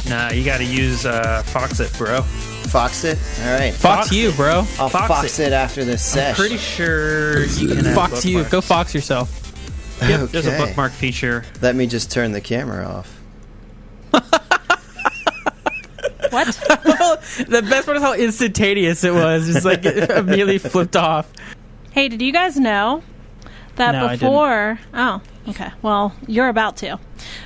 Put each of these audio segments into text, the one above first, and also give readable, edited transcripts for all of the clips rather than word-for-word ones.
Nah, you gotta use Foxit, bro. Foxit? All right. Fox you, bro. I'll fox it after this session. I'm pretty sure you can Fox you. bookmarks. Go fox yourself. Yep, Okay. there's a bookmark feature. Let me just turn the camera off. What? The best part is how instantaneous it was. Just like it immediately flipped off. Hey, did you guys know that No, I before... Oh, okay. Well, you're about to.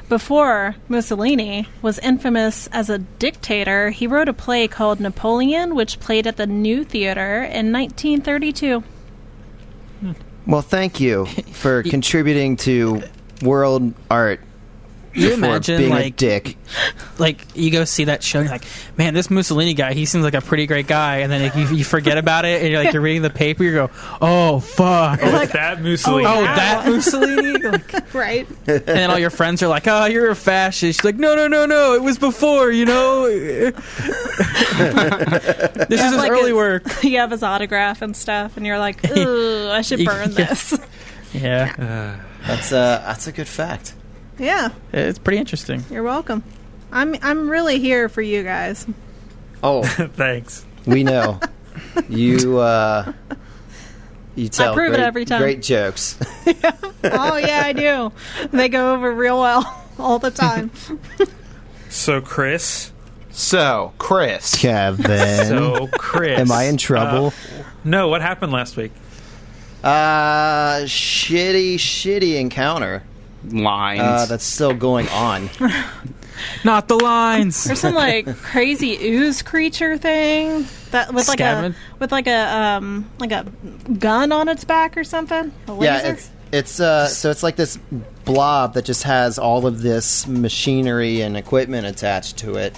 Before Mussolini was infamous as a dictator, he wrote a play called Napoleon, which played at the New Theater in 1932. Well, thank you for contributing to world art. You before imagine, being a like, dick. like you go see that show and you're like, man, this Mussolini guy, he seems like a pretty great guy, and then like, you forget about it and you're reading the paper, you go, oh fuck, Oh, like, that Mussolini. oh that Mussolini, like, Right? and then all your friends are like, oh, you're a fascist. She's like, no, it was before, you know. This is his Like early his- work. You have his autograph and stuff, and you're like, ooh, I should burn this. Yeah, That's a good fact. Yeah, it's pretty interesting. you're welcome. I'm really here for you guys. Oh, Thanks. we know. You tell prove it great, every time. great jokes. Oh yeah, I do. They go over real well all the time. So, Chris. Kevin. So, Chris. Am I in trouble? No, what happened last week? Shitty encounter. Lines. That's still going on. Not the lines. There's some like crazy ooze creature thing that with like Scavenge? a gun on its back or something. A laser? Yeah, it's so it's like this blob that just has all of this machinery and equipment attached to it,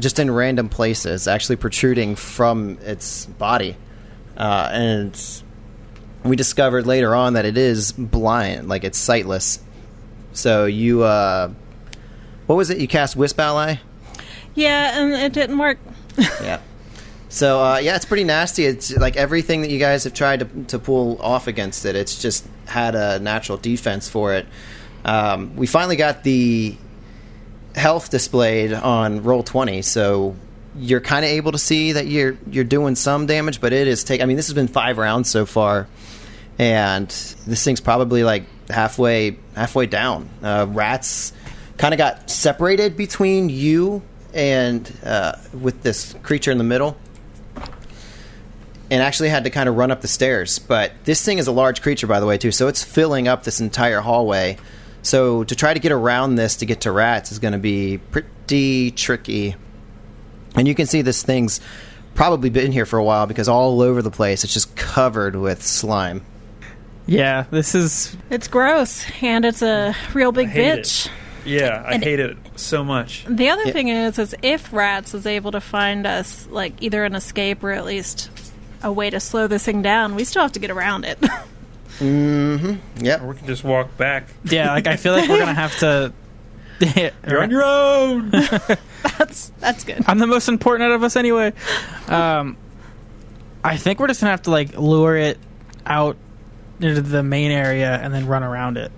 just in random places, actually protruding from its body, and we discovered later on that it is blind, like it's sightless. So you, what was it? You cast Wisp Ally? Yeah, and it didn't work. Yeah. So, yeah, it's pretty nasty. It's like everything that you guys have tried to pull off against it. It's just had a natural defense for it. We finally got the health displayed on roll 20, so you're kind of able to see that you're doing some damage, but it is I mean, this has been 5 rounds so far, and this thing's probably like halfway down. Rats kind of got separated between you and with this creature in the middle, and actually had to kind of run up the stairs. But this thing is a large creature, by the way, too, so it's filling up this entire hallway. So to try to get around this to get to rats is going to be pretty tricky. And you can see this thing's probably been here for a while, because all over the place it's just covered with slime. Yeah, this is... It's gross, and it's a real big hate bitch. it. Yeah, I And- hate it so much. The other thing is if Rats is able to find us, like, either an escape or at least a way to slow this thing down, we still have to get around it. Yep. Or we can just walk back. Yeah, like, I feel like we're going to have to... You're on your own! That's good. I'm the most important out of us anyway. I think we're just going to have to, like, lure it out into the main area and then run around it.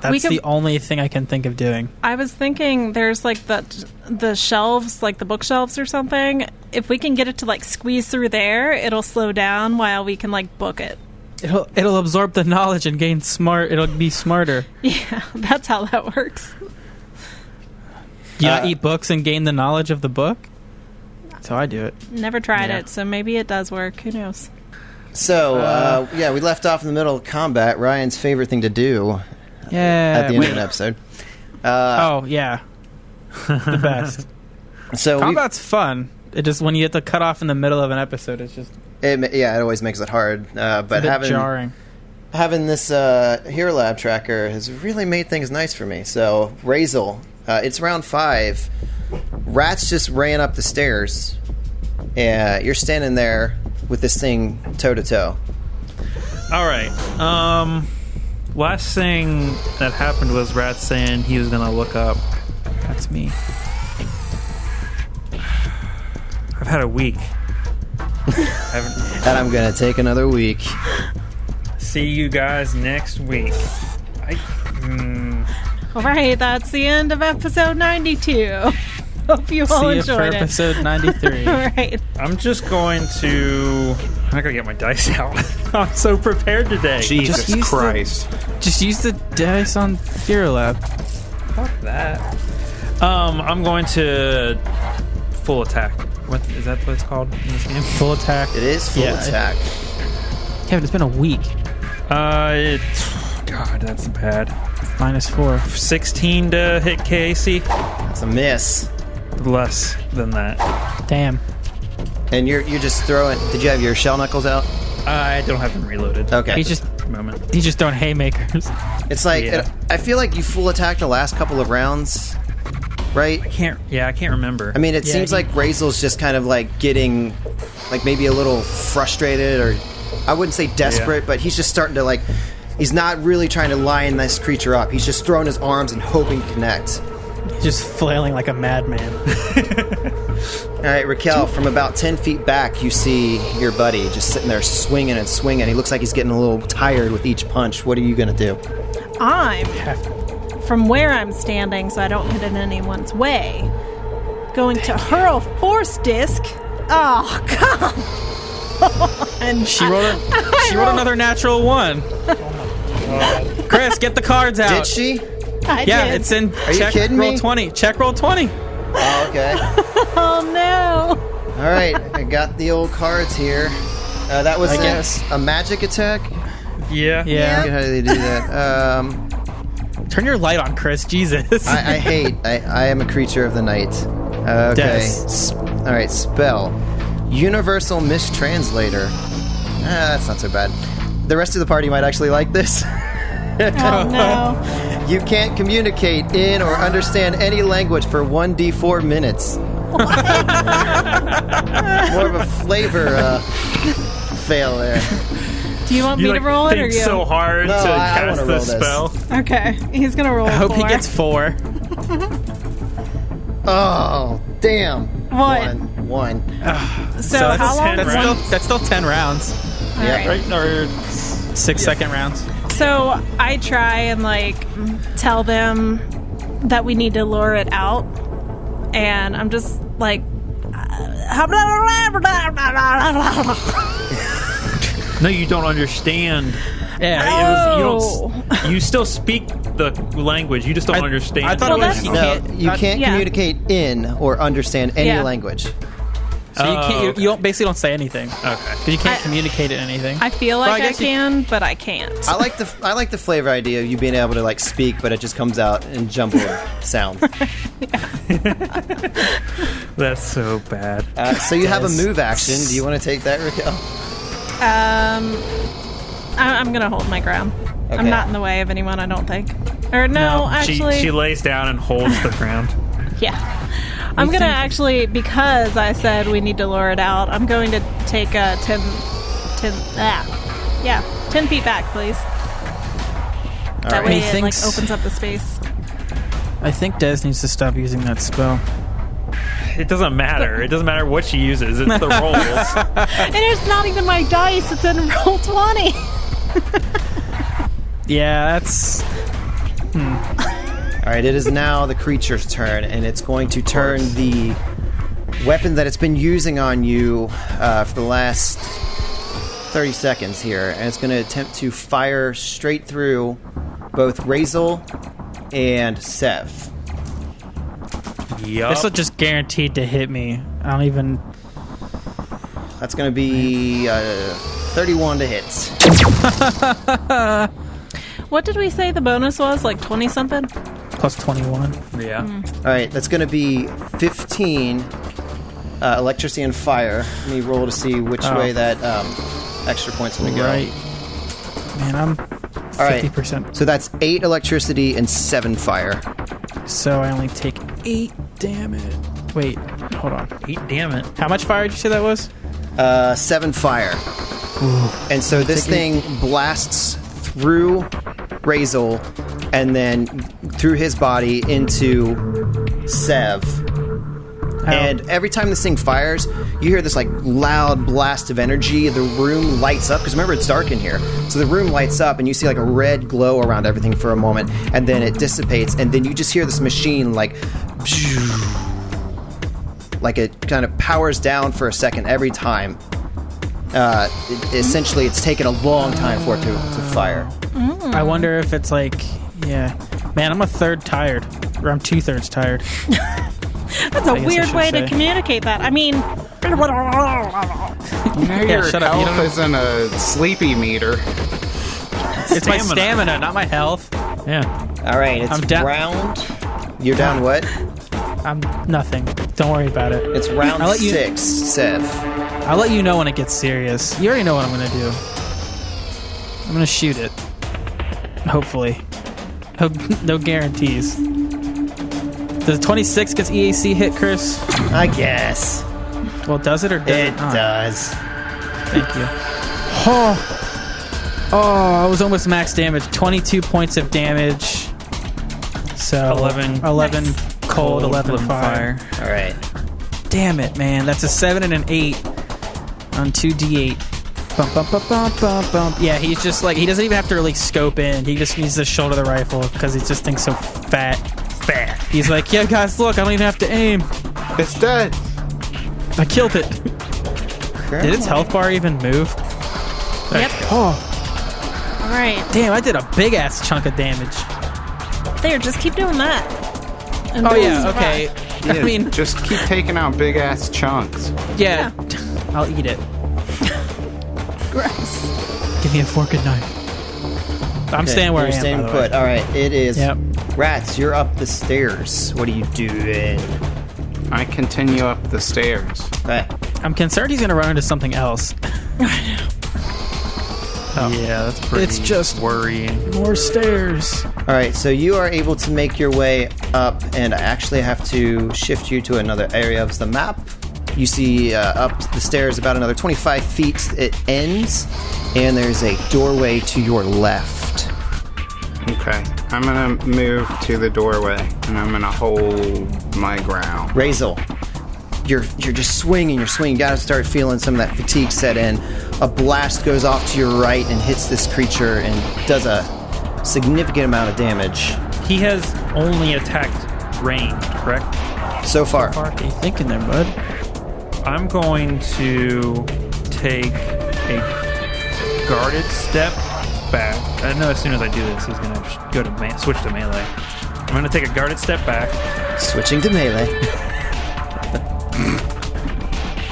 That's the only thing I can think of doing. I was thinking there's like the shelves, like the bookshelves or something. If we can get it to like squeeze through there, it'll slow down while we can like book it. It'll absorb the knowledge and gain smart. It'll be smarter. Yeah, that's how that works. You not eat books and gain the knowledge of the book? That's how I do it. Never tried Yeah. it, so maybe it does work. Who knows? So, yeah, we left off in the middle of combat. Ryan's favorite thing to do Yeah. at the end of an episode. Oh, yeah. The best. So Combat's fun. It just, when you get to cut off in the middle of an episode, it's just it always makes it hard. a But bit jarring. having this Hero Lab tracker has really made things nice for me. So, Razel, it's round 5. Rats just ran up the stairs. You're standing there with this thing toe to toe. All right. last thing that happened was Rat saying he was going to look up. That's me. I've had a week. I haven't. And I'm going to take another week. See you guys next week. All right, that's the end of episode 92. Hope you all See you enjoyed for it. episode 93. All right. I'm just going to... I'm not going to get my dice out. I'm so prepared today. Just use Jesus Christ. Just use the dice on Hero Lab. Fuck that. I'm going to full attack. What is that? What it's called in this game? Full attack. It is full attack. Kevin, it's been a week. God, that's bad. -4. 16 to hit KAC. That's a miss. Less than that. Damn. And you're just throwing... Did you have your shell knuckles out? I don't have them reloaded. Okay. He's just At the moment. throwing haymakers. It's like... Yeah. I feel like you full attacked the last couple of rounds, right? I can't remember. I mean, it seems like Razel's just kind of like getting, like maybe a little frustrated, or I wouldn't say desperate, but he's just starting to like, he's not really trying to line this creature up. He's just throwing his arms and hoping to connect. He's just flailing like a madman. All right, Raquel, from about 10 feet back, you see your buddy just sitting there swinging and swinging. He looks like he's getting a little tired with each punch. What are you going to do? I'm, from where I'm standing, so I don't get in anyone's way, going to hurl Force Disc. Oh, come on. She rolled another natural 1. Chris, get the cards out. Did she? I Yeah, did. it's in. Are you check kidding roll me? 20. Check roll 20. Oh, okay. Oh, no. All right, I got the old cards here. That was I guess. a magic attack? Yeah. Yeah. How do they do that? Turn your light on, Chris. Jesus. I am a creature of the night. Okay. Des. All right, spell. Universal Mistranslator. That's not so bad. The rest of the party might actually like this. Oh, no. You can't communicate in or understand any language for 1d4 minutes. More of a flavor fail there. Do you want You me to roll it or think you? so hard No, to I cast wanna this roll this. spell. Okay, he's going to roll I hope he 4. gets 4. Oh, damn. What? One. So that's how long? 10 rounds. That's still 10 rounds. All Yeah, right. Right? Or 6-second rounds. So I try and like tell them that we need to lure it out, and I'm just like, no, you don't understand. Yeah. You still speak the language. You just don't understand. I thought Well, it was that's- you No, can't. you can't Yeah. communicate in or understand any Yeah. language. So you can't. okay. You don't basically don't say anything Okay. because you can't communicate in anything. I feel Well, like I I guess you- can, but I can't. I like the flavor idea of you being able to like speak, but it just comes out in jumbled sound. That's so bad. So you have a move action. Do you want to take that, Raquel? I'm gonna hold my ground. Okay. I'm not in the way of anyone, I don't think. Or no, actually, She lays down and holds the ground. yeah. I'm gonna actually, because I said we need to lure it out, I'm going to take 10 feet back, please. That right. way He it like thinks- opens up the space. I think Des needs to stop using that spell. It doesn't matter. It doesn't matter what she uses. It's the rolls. And it's not even my dice, it's in roll 20. Yeah, that's. All right, it is now the creature's turn, and it's going to turn the weapon that it's been using on you for the last 30 seconds here, and it's going to attempt to fire straight through both Razel and Sev. Yup. This will just guaranteed to hit me. I don't even. That's going to be 31 to hit. What did we say the bonus was? Like 20 something? Plus 21. Yeah. All right, that's going to be 15 electricity and fire. Let me roll to see which way that extra point's going to go. Right. Man, I'm All right. 50%. So that's 8 electricity and 7 fire. So I only take 8 damage. Wait, hold on. Damn it. How much fire did you say that was? 7 fire. And so this thing blasts through Razel, and then through his body into Sev. And every time this thing fires, you hear this like loud blast of energy. The room lights up, because remember, it's dark in here. So the room lights up, and you see like a red glow around everything for a moment, and then it dissipates, and then you just hear this machine like it kind of powers down for a second every time. Essentially, it's taken a long time for it to fire. I wonder if it's like, yeah. Man, I'm a third tired. Or I'm 2/3 tired. That's a weird way to communicate that. I mean... Your shut up. health isn't a sleepy meter. It's my stamina, not my health. Yeah. All right, it's I'm down. round... You're down what? I'm nothing. Don't worry about it. It's round I'll let you- 6, Sev. I'll let you know when it gets serious. You already know what I'm going to do. I'm going to shoot it. Hopefully. No guarantees. Does 26 gets EAC hit, Chris? I guess. Well, does it or does it It not? does. Thank you. Oh, I was almost max damage. 22 points of damage. So 11 cold, 11 fire. All right. Damn it, man. That's a 7 and an 8 on 2d8. Bump, bump, bump, bump, bump, bump. Yeah, he's just like, he doesn't even have to really scope in. He just needs to shoulder the rifle because he just thinks so fat. He's like, yeah, guys, look, I don't even have to aim. It's dead. I killed it. Did its health bar even move? Yep. Oh, All right. damn, I did a big ass chunk of damage. There, just keep doing that. And Oh, we'll yeah, survive. okay. Yeah, I mean, just keep taking out big ass chunks. yeah. I'll eat it. Gross. Give me a fork and knife. I'm staying where I You're am. staying by the put. way. All right, it is. Yep. Rats, you're up the stairs. What are you doing? I continue up the stairs. All right. I'm concerned he's going to run into something else. Yeah, that's pretty It's just- worrying. More stairs. All right, so you are able to make your way up, and I actually have to shift you to another area of the map. You see up the stairs about another 25 feet it ends, and there's a doorway to your left. Okay. I'm gonna move to the doorway, and I'm gonna hold my ground. Razel, you're just swinging, You gotta start feeling some of that fatigue set in. A blast goes off to your right and hits this creature and does a significant amount of damage He has only attacked range, correct? so far. What are you thinking there, bud? I'm going to take a guarded step back. I know as soon as I do this, he's going to go to switch to melee. I'm going to take a guarded step back. Switching to melee.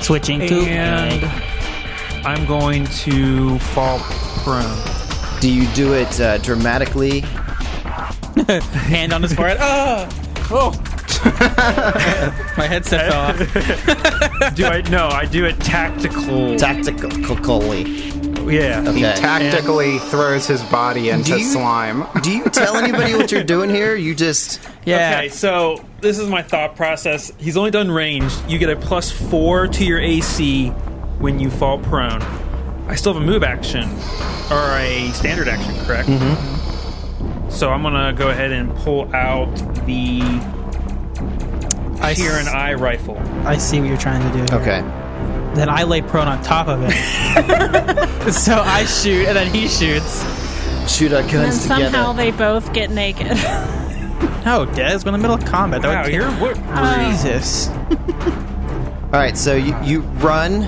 Switching to. And I'm going to fall prone. Do you do it dramatically? Hand on his forehead. Oh! My headset fell off. I do it tactically. Yeah. Okay. He tactically throws his body into slime. Do you tell anybody what you're doing here? You just... Yeah. Okay, so this is my thought process. He's only done ranged. You get a +4 to your AC when you fall prone. I still have a move action, or a standard action, correct? Mm-hmm. So I'm going to go ahead and pull out the Shear and Eye rifle. I see what you're trying to do here. Okay. Then I lay prone on top of it. So I shoot, and then he shoots. Shoot our And guns somehow together. they both get naked. No, Des, we're in the middle of combat. Wow, Jesus. All right, so you run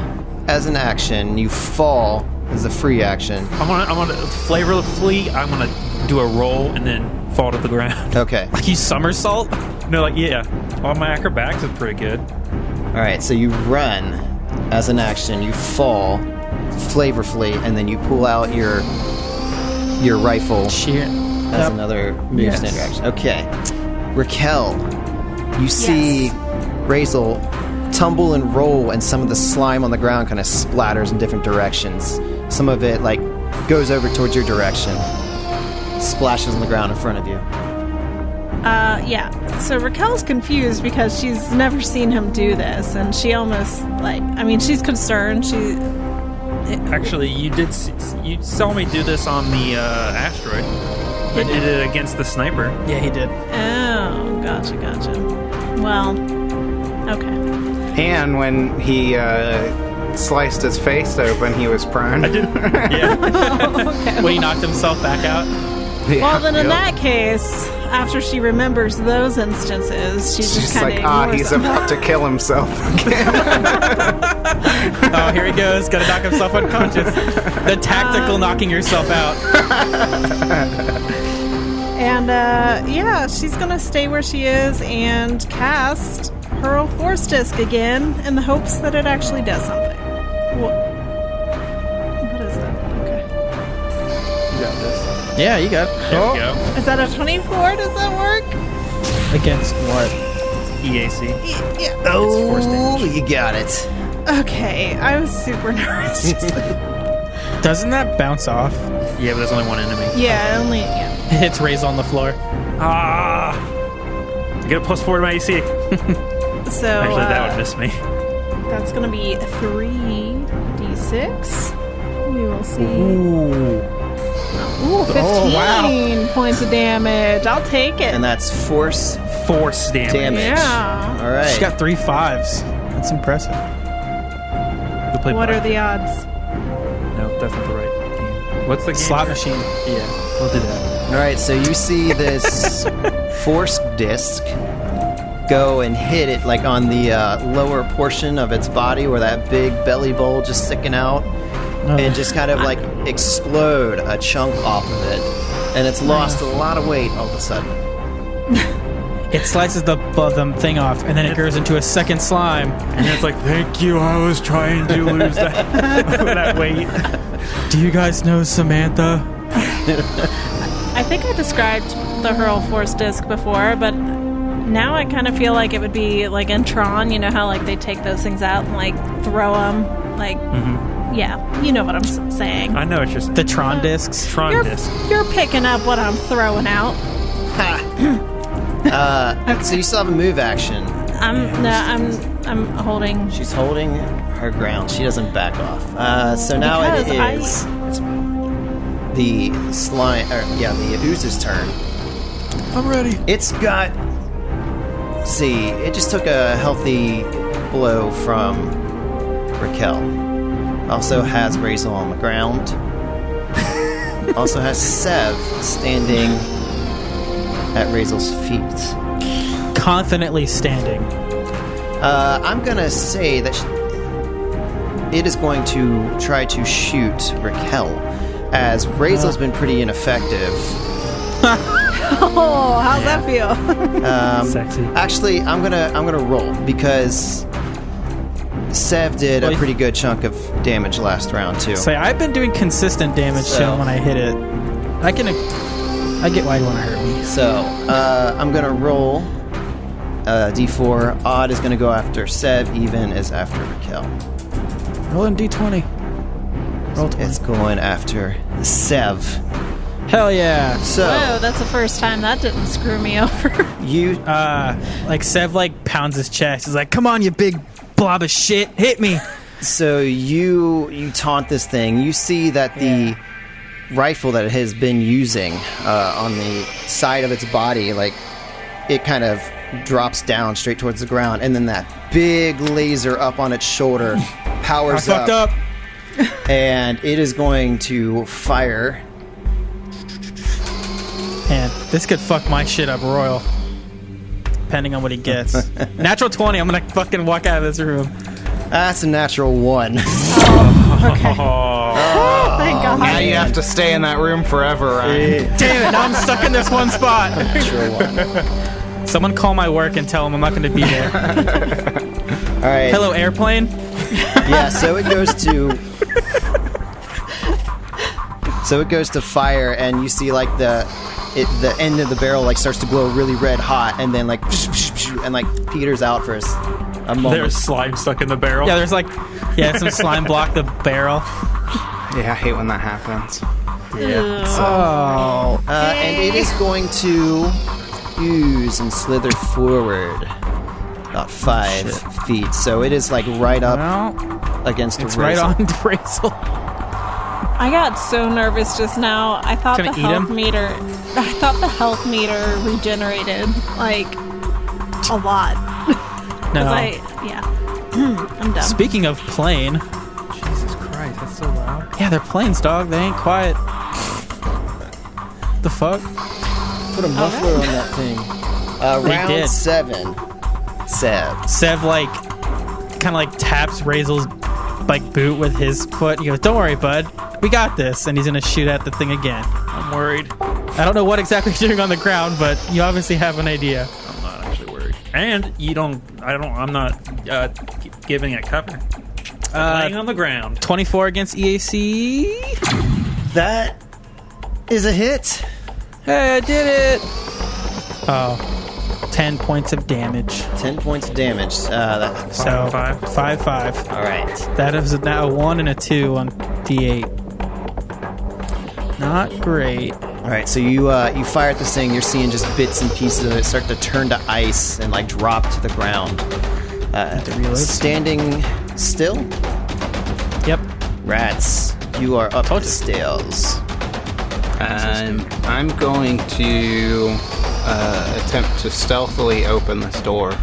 as an action. You fall as a free action. I'm gonna flavorfully. I'm gonna do a roll and then fall to the ground. Okay. Like you somersault? No, like yeah. All my acrobatics is pretty good. All right, so you run as an action. You fall flavorfully, and then you pull out your rifle Sheer. as another move Yes. standard action. Okay. Raquel, you see Razel tumble and roll, and some of the slime on the ground kind of splatters in different directions. Some of it like goes over towards your direction, splashes on the ground in front of you. Yeah. So Raquel's confused because she's never seen him do this, and she almost she's concerned. Actually, you saw me do this on the asteroid. I did it against the sniper. Yeah, he did. Oh, gotcha. Well, okay. And when he sliced his face open, he was prone. I did. Yeah. When he knocked himself back out. Well, then in that case, after she remembers those instances, she's just kind of he's about to kill himself again. Oh, here he goes. Gotta knock himself unconscious. The tactical knocking yourself out. And, yeah, she's gonna stay where she is and cast Hurl Force Disc again in the hopes that it actually does something. What is that? Okay. You got this. Yeah, you got it. There we go. Is that a 24? Does that work? Against what? EAC. Yeah. It's force Oh, damage. you got it. Okay, I was super nervous. Doesn't that bounce off? Yeah, but there's only one enemy. Yeah, only, yeah. It hits Raze on the floor. Ah! I get a +4 to my AC. So, Actually, that would miss me. that's gonna be 3d6. We will see. Ooh, 15 points of damage. I'll take it. And that's force Force damage. Yeah. All right. She got 3 5s. That's impressive. We'll play What are black. the odds? No, that's not the right game. What's the game? Slot machine. Yeah, we'll do that. All right, so you see this force disc go and hit it like on the lower portion of its body where that big belly bowl just sticking out and just kind of like explode a chunk off of it. And it's lost a lot of weight all of a sudden. It slices the thing off, and then it goes into a second slime. And it's like, thank you, I was trying to lose that, that weight. Do you guys know Samantha? I think I described the Hurl Force Disc before, but now I kind of feel like it would be like in Tron, you know how like they take those things out and like throw them, like, yeah, you know what I'm saying. I know it's just The Tron discs. Tron You're, disc. you're picking up what I'm throwing out. So you still have a move action. I'm holding. She's holding her ground. She doesn't back off. So now it Because is the slime, the ooze's turn. I'm ready. It's got. See, it just took a healthy blow from Raquel. Also has Razel on the ground. Also has Sev standing at Razel's feet. Confidently standing. I'm gonna say that it is going to try to shoot Raquel, as Razel's been pretty ineffective. Oh, how's that feel? Sexy. Actually, I'm gonna roll because Sev did a pretty good chunk of damage last round too. Say, I've been doing consistent damage to him when I hit it. I get why you want to hurt me. So I'm gonna roll D4. Odd is gonna go after Sev. Even is after Raquel. Roll in D20. Roll 20. It's going after Sev. Hell yeah. So Whoa, that's the first time that didn't screw me over. you Like Sev like pounds his chest. He's like, "Come on, you big blob of shit, hit me." So you taunt this thing. You see that the rifle that it has been using on the side of its body, like it kind of drops down straight towards the ground, and then that big laser up on its shoulder powers I fucked up. and it is going to fire. Man, this could fuck my shit up royal. Depending on what he gets. Natural 20, I'm gonna fucking walk out of this room. That's a natural 1. Okay. Oh, Thank God. Now you have to stay in that room forever, Ryan. Damn it, now I'm stuck in this one spot. Natural 1. Someone call my work and tell them I'm not gonna be there. All right. Hello, airplane? Yeah, so it goes to fire, and you see like the end of the barrel like starts to glow really red hot, and then like and like peters out for a moment. there's slime stuck in the barrel. Yeah, there's like, some slime block the barrel. Yeah, I hate when that happens. Oh. And it is going to ooze and slither forward about 5 feet. So it is like right up Well, against a it's right Razel. on Razel. I got so nervous just now. I thought Gonna the eat health him? meter. I thought the health meter regenerated like a lot. No. I'm done. Speaking of plane, Jesus Christ, that's so loud. yeah, they're planes, dog. They ain't quiet. The fuck? Put a muffler on that thing. Round did. 7. Seb. Sev kind of like taps Razel's like boot with his foot. He goes, "Don't worry, bud. We got this." And he's gonna shoot at the thing again. I'm worried. I don't know what exactly you're doing on the ground, but you obviously have an idea. I'm not actually worried. And I'm not giving it cover. Laying on the ground. 24 against EAC. That is a hit. Hey, I did it. Oh, 10 points of damage. 10 points of damage. So 5-5. All right. That is now a 1 and a 2 on D8. Not great. All right, so you fire at this thing. You're seeing just bits and pieces of it start to turn to ice and like drop to the ground. Standing still. Yep. Rats, you are up the stairs. I'm going to attempt to stealthily open this door.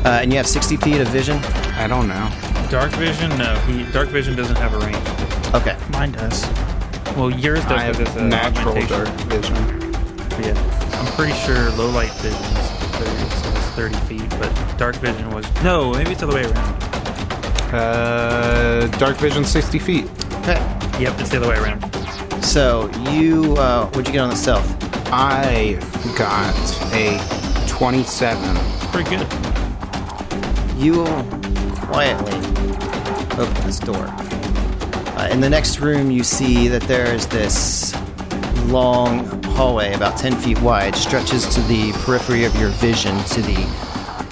And you have 60 feet of vision. I don't know. Dark vision? No. Dark vision doesn't have a range. Okay. Mine does. Well, yours does I have because it's natural augmentation. dark vision. Yeah. I'm pretty sure low light vision is 30 feet, but dark vision was... No, maybe it's the other way around. Dark vision 60 feet. Okay. Yep, it's the other way around. So you, what'd you get on the stealth? I got a 27. Pretty good. You will quietly open this door. In the next room, you see that there is this long hallway, about 10 feet wide, stretches to the periphery of your vision to the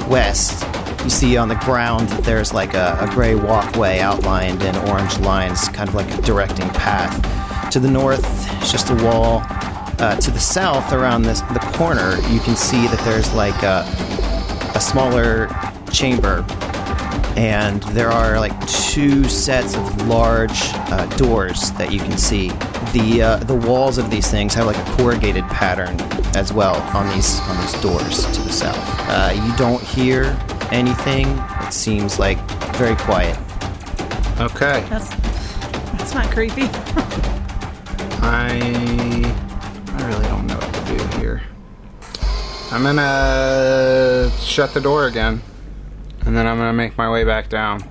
west. You see on the ground that there's like a gray walkway outlined in orange lines, kind of like a directing path. To the north, it's just a wall. To the south, around the corner, you can see that there's like a smaller chamber, and there are like 2 sets of large doors that you can see. The walls of these things have like a corrugated pattern as well on these doors to the south. You don't hear anything. It seems like very quiet. Okay. That's not creepy. I really don't know what to do here. I'm gonna shut the door again, and then I'm gonna make my way back down.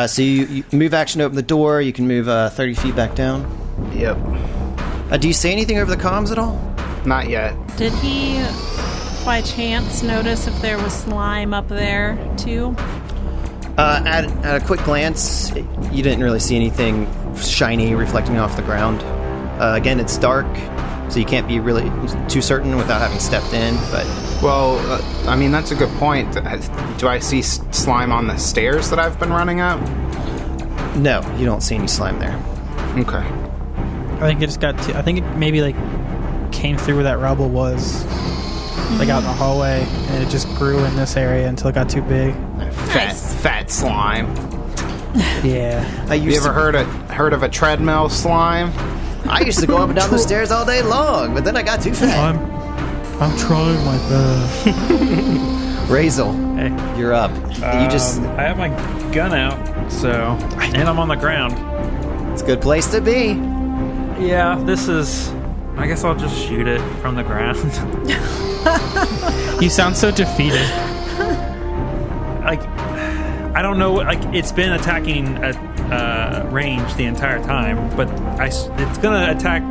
So you move action to open the door. You can move 30 feet back down. Yep. Do you say anything over the comms at all? Not yet. Did he, by chance, notice if there was slime up there too? At a quick glance, you didn't really see anything shiny reflecting off the ground. Again, it's dark, so you can't be really too certain without having stepped in, but... Well, I mean, that's a good point. Do I see slime on the stairs that I've been running up? No, you don't see any slime there. Okay. I think it just got I think it maybe like came through where that rubble was, like out in the hallway, and it just grew in this area until it got too big. Fat slime. Yeah. You ever heard of a treadmill slime? I used to go up and down the stairs all day long, but then I got too fat. I'm trying my best. Razel, Hey. you're up. You just... I have my gun out, so... And I'm on the ground. It's a good place to be. Yeah, this is... I guess I'll just shoot it from the ground. You sound so defeated. Like... I don't know, like, it's been attacking at range the entire time, but it's gonna attack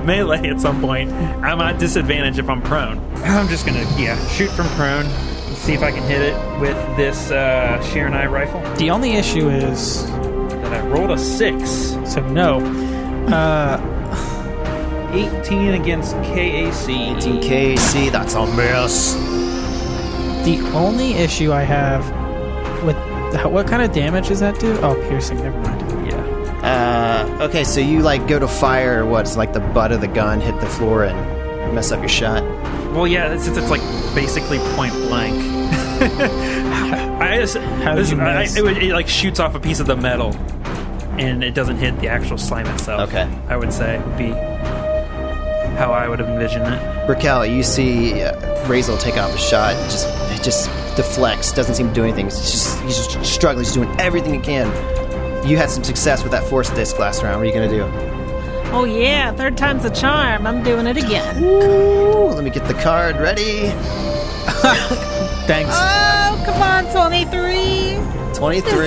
melee at some point. I'm at disadvantage if I'm prone. I'm just gonna, shoot from prone. See if I can hit it with this Shiranai rifle. The only issue is That I rolled a 6. so no. 18 against KAC. 18 KC, that's a miss. The only issue I have with what kind of damage does that do? Oh, piercing. Never mind. Yeah. Okay, so you like go to fire what's like the butt of the gun hit the floor and mess up your shot. Well, yeah, since it's like basically point blank. How did you miss? It like shoots off a piece of the metal. and it doesn't hit the actual slime itself. Okay. I would say would be how I would envision it. Raquel, you see Razel take off a shot. It just deflects. Doesn't seem to do anything. He's just struggling. He's doing everything he can. You had some success with that force disc last round. What are you going to do? Oh yeah, third time's a charm. I'm doing it again. Ooh, let me get the card ready. Thanks. Oh, come on, 23. 23.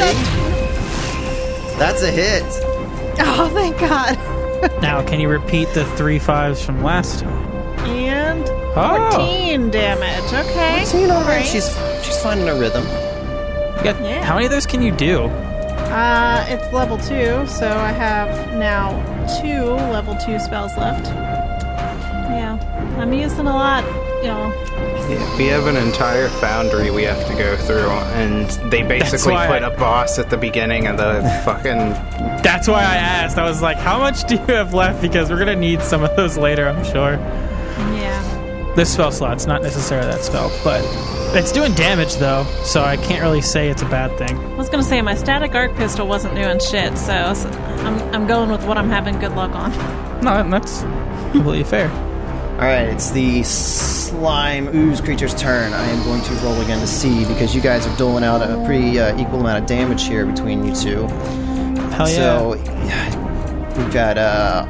That's a hit. Oh, thank God. Now, can you repeat the 3 5s from last time? And Oh. 14 damage. Okay. See, all right. Alright. She's finding a rhythm. You got, Yeah. How many of those can you do? It's level 2, so I have now 2 level 2 spells left. Yeah, I'm using a lot, you know. Yeah, we have an entire foundry we have to go through, and they basically why put a boss at the beginning of the fucking... That's why I asked. I was like, how much do you have left? Because we're going to need some of those later, I'm sure. Yeah. This spell slot's not necessarily that spell, but it's doing damage, though, so I can't really say it's a bad thing. I was gonna say my static arc pistol wasn't doing shit, so I'm going with what I'm having good luck on. No, that's completely fair. All right, it's the slime ooze creature's turn. I am going to roll again to see because you guys are doling out a pretty equal amount of damage here between you two. Hell yeah. So we've got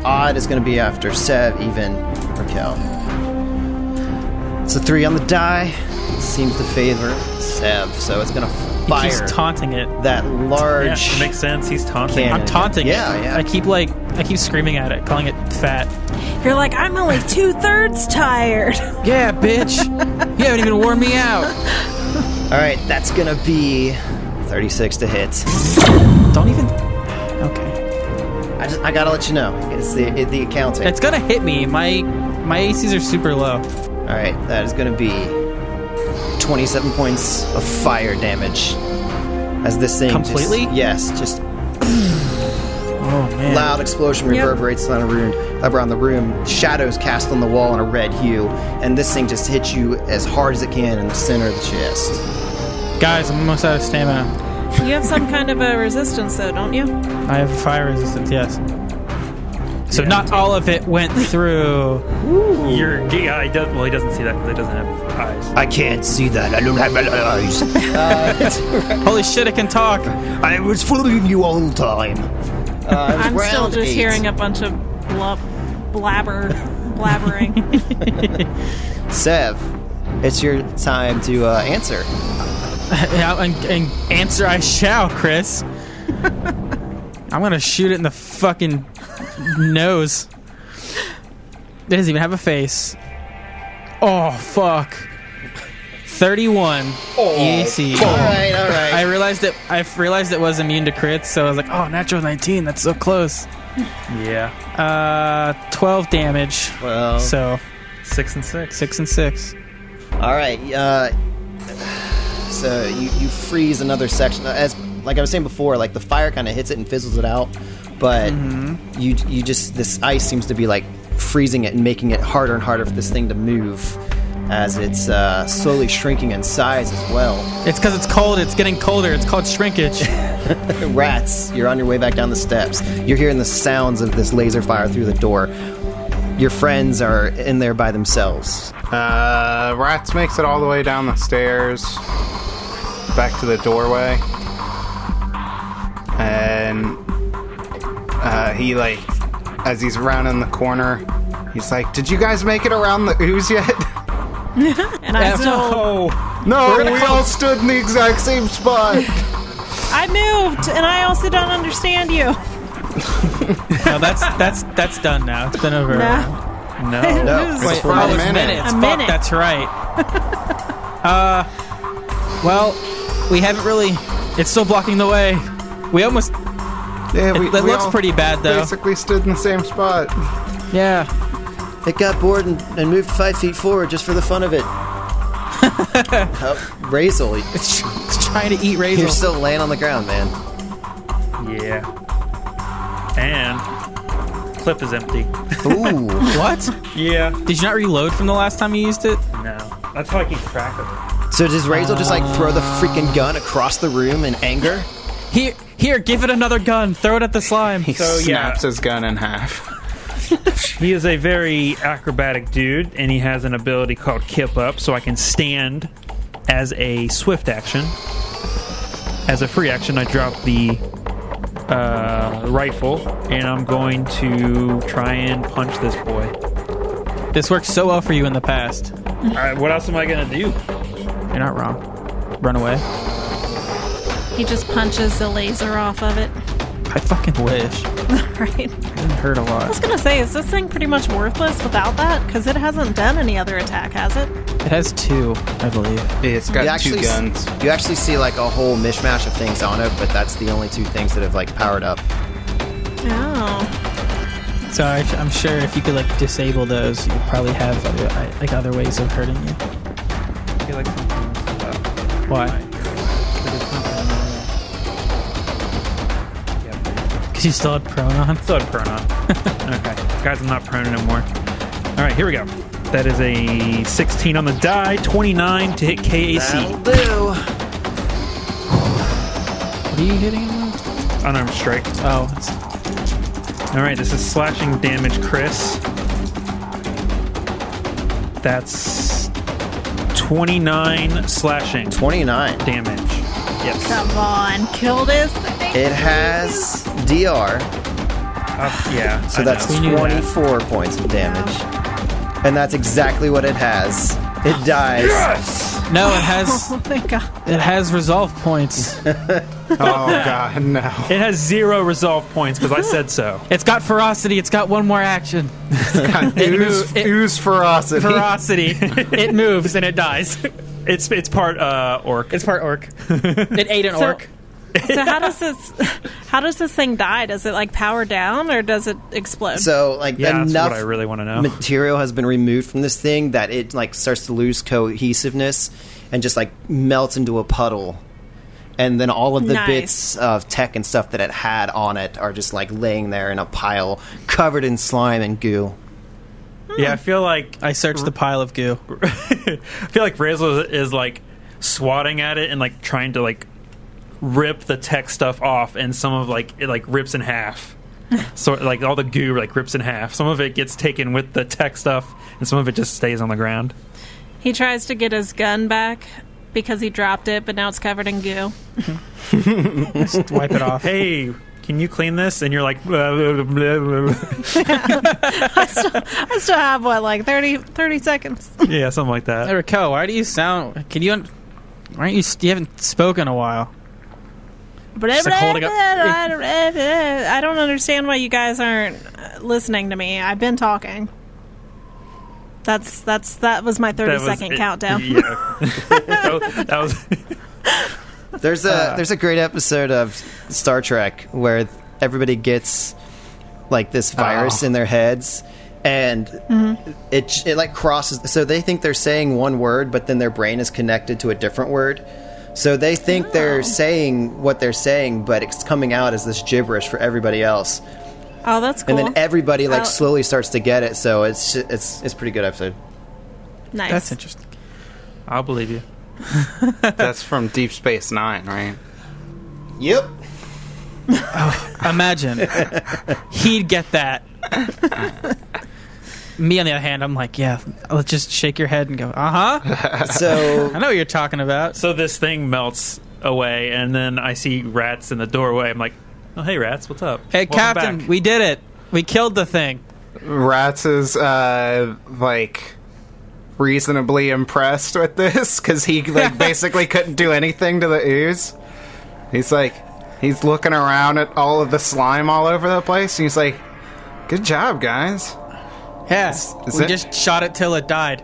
Odd is going to be after Sev, even Raquel. It's a 3 on the die. It seems to favor Sev, so it's going to He fire keeps taunting it. that large. Yeah, makes sense. He's taunting. Cannon. I'm taunting Yeah, it. yeah. I keep screaming at it, calling it fat. You're like, I'm only 2/3 tired. Yeah, bitch. You haven't even worn me out. All right, that's going to be 36 to hit. Don't even... Okay. I got to let you know. It's the accounting. It's gonna hit me. My ACs are super low. All right, that is going to be 27 points of fire damage as this thing Completely? just Oh, man. loud explosion reverberates around the room. Shadows cast on the wall in a red hue, and this thing just hits you as hard as it can in the center of the chest. Guys, I'm almost out of stamina. You have some kind of a resistance, though, don't you? I have fire resistance, yes. So not all of it went through. He does. Well, he doesn't see that because he doesn't have eyes. I can't see that. I don't have eyes. Holy shit, I can talk. I was following you all the time. I'm still just hearing a bunch of blabbering. Sev, it's your time to answer. And answer I shall, Chris. I'm gonna shoot it in the fucking nose. It doesn't even have a face. Oh, fuck. 31 EAC. All right. I realized it was immune to crits, so I was like, oh, natural 19, that's so close. Yeah. 12 damage. Well, So 6 and 6. 6 and 6. all right. So you freeze another section. As like I was saying before, like the fire kind of hits it and fizzles it out, but you just this ice seems to be like freezing it and making it harder and harder for this thing to move as it's slowly shrinking in size as well. It's because it's cold. It's getting colder. It's called shrinkage. Rats, you're on your way back down the steps. You're hearing the sounds of this laser fire through the door. Your friends are in there by themselves. Rats makes it all the way down the stairs, back to the doorway, and he as he's rounding the corner, he's like, "Did you guys make it around the ooze yet?" And I still... No, we all stood in the exact same spot. I moved, and I also don't understand you. No, that's done now. It's been over. Nah. No. No, Wait, for Oh, a it's minute. minutes. A Fuck, minute. that's right. Well, we haven't really... It's still blocking the way. We almost... Yeah, It looks all pretty bad, though. Basically stood in the same spot. Yeah. It got bored and moved 5 feet forward just for the fun of it. Razel, It's trying to eat Razel. you're still laying on the ground, man. Yeah. And clip is empty. Ooh. What? Yeah. Did you not reload from the last time you used it? No. That's how I keep track of it. So does Razel just like throw the freaking gun across the room in anger? Here, give it another gun. Throw it at the slime. He So, yeah. snaps his gun in half. He is a very acrobatic dude, and he has an ability called Kip Up, so I can stand as a swift action. As a free action, I drop the rifle, and I'm going to try and punch this boy. This worked so well for you in the past. All right, what else am I going to do? You're not wrong. Run away. He just punches the laser off of it. I fucking wish. Right. It didn't hurt a I was lot. gonna say, is this thing pretty much worthless without that? Because it hasn't done any other attack, has it? It has 2, I believe. It's got 2 guns. You actually see like a whole mishmash of things on it, but that's the only 2 things that have like powered up. Oh. So I'm sure if you could like disable those, you'd probably have other ways of hurting you. I feel like something's up. Why? Because you still had prone on? Still had prone on. Okay. Guys, I'm not prone anymore. All right, here we go. That is a 16 on the die, 29 to hit KAC. That'll do. What are you hitting him with? Unarmed strike. Oh, All right, this is slashing damage, Chris. That's 29 slashing 29. damage. Yes. Come on, kill this thing. It has DR, Yeah. so I that's know. 24 points of damage. And that's exactly what it has. It dies. no, it has Oh my god. it has resolve points. Oh, God, no. It has 0 resolve points because I said so. It's got ferocity. It's got one more action. Ooze ferocity. Ferocity. It moves and it dies. It's part orc. It's part orc. It ate an So- orc. So how does this thing die? Does it like power down or does it explode? So like Yeah, that's enough what I really want to know. material has been removed from this thing that it like starts to lose cohesiveness and just like melts into a puddle. And then all of the Nice. bits of tech and stuff that it had on it are just like laying there in a pile covered in slime and goo. Yeah, I feel like I searched the pile of goo. I feel like Razzle is like swatting at it and like trying to like rip the tech stuff off, and some of like it like rips in half. So like all the goo like rips in half. Some of it gets taken with the tech stuff, and some of it just stays on the ground. He tries to get his gun back because he dropped it, but now it's covered in goo. Just wipe it off. Hey, can you clean this? And you're like, blah, blah, blah, blah, blah. I still have what, like 30 seconds. Yeah, something like that. Hey, Raquel, why do you sound? Aren't you? You haven't spoken in a while. Just, like, holding up- I don't understand why you guys aren't listening to me. I've been talking. That was my 30-second countdown. Yeah, that was. There's a great episode of Star Trek where everybody gets like this virus in their heads, and it like crosses. So they think they're saying one word, but then their brain is connected to a different word. So they think they're saying what they're saying, but it's coming out as this gibberish for everybody else. Oh, that's cool. And then everybody like I'll- slowly starts to get it. So it's a pretty good episode. Nice. That's interesting. I'll believe you. That's from Deep Space Nine, right? Yep. Imagine he'd get that. Me, on the other hand, I'm like, yeah, let's just shake your head and go, So I know what you're talking about. So this thing melts away, and then I see rats in the doorway. I'm like, oh, hey, rats, what's up? Hey, Welcome Captain, back. we did it. We killed the thing. Rats is like reasonably impressed with this because he like basically couldn't do anything to the ooze. He's looking around at all of the slime all over the place, and he's like, "Good job, guys." Yeah, Is we it- just shot it till it died.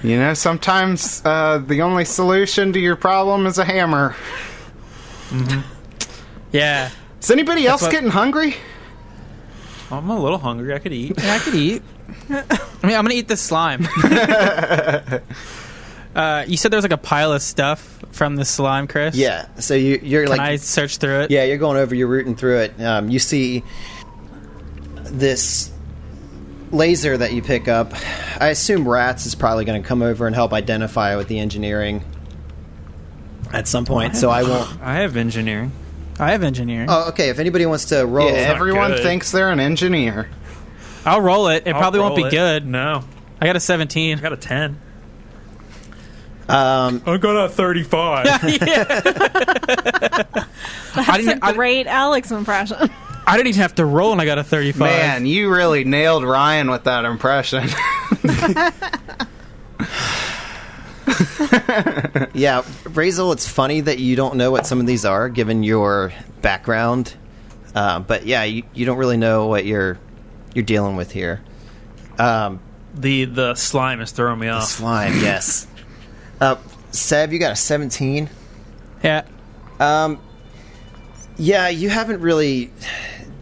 You know, sometimes the only solution to your problem is a hammer. Yeah. Is anybody else what- getting hungry? I'm a little hungry. I could eat. Yeah, I could eat. I mean, I'm gonna eat this slime. You said there was like a pile of stuff from the slime, Chris. yeah. So you're Can like I search through it? Yeah, you're going over, you're rooting through it. You see this laser that you pick up. I assume Rats is probably going to come over and help identify with the engineering. at some point, so I won't. I have engineering. I have engineering. Oh, okay. If anybody wants to roll, Yeah, everyone good. thinks they're an engineer. I'll roll it. It I'll probably won't be roll it. good. No. I got a 17. I got a 10. um, I got a 35. That's a great Alex impression. I didn't even have to roll, and I got a 35. Man, you really nailed Ryan with that impression. yeah, Razel, it's funny that you don't know what some of these are, given your background. But yeah, you don't really know what you're dealing with here. The slime is throwing me off. Slime, yes. Seb, you got a 17. Yeah. Yeah, you haven't really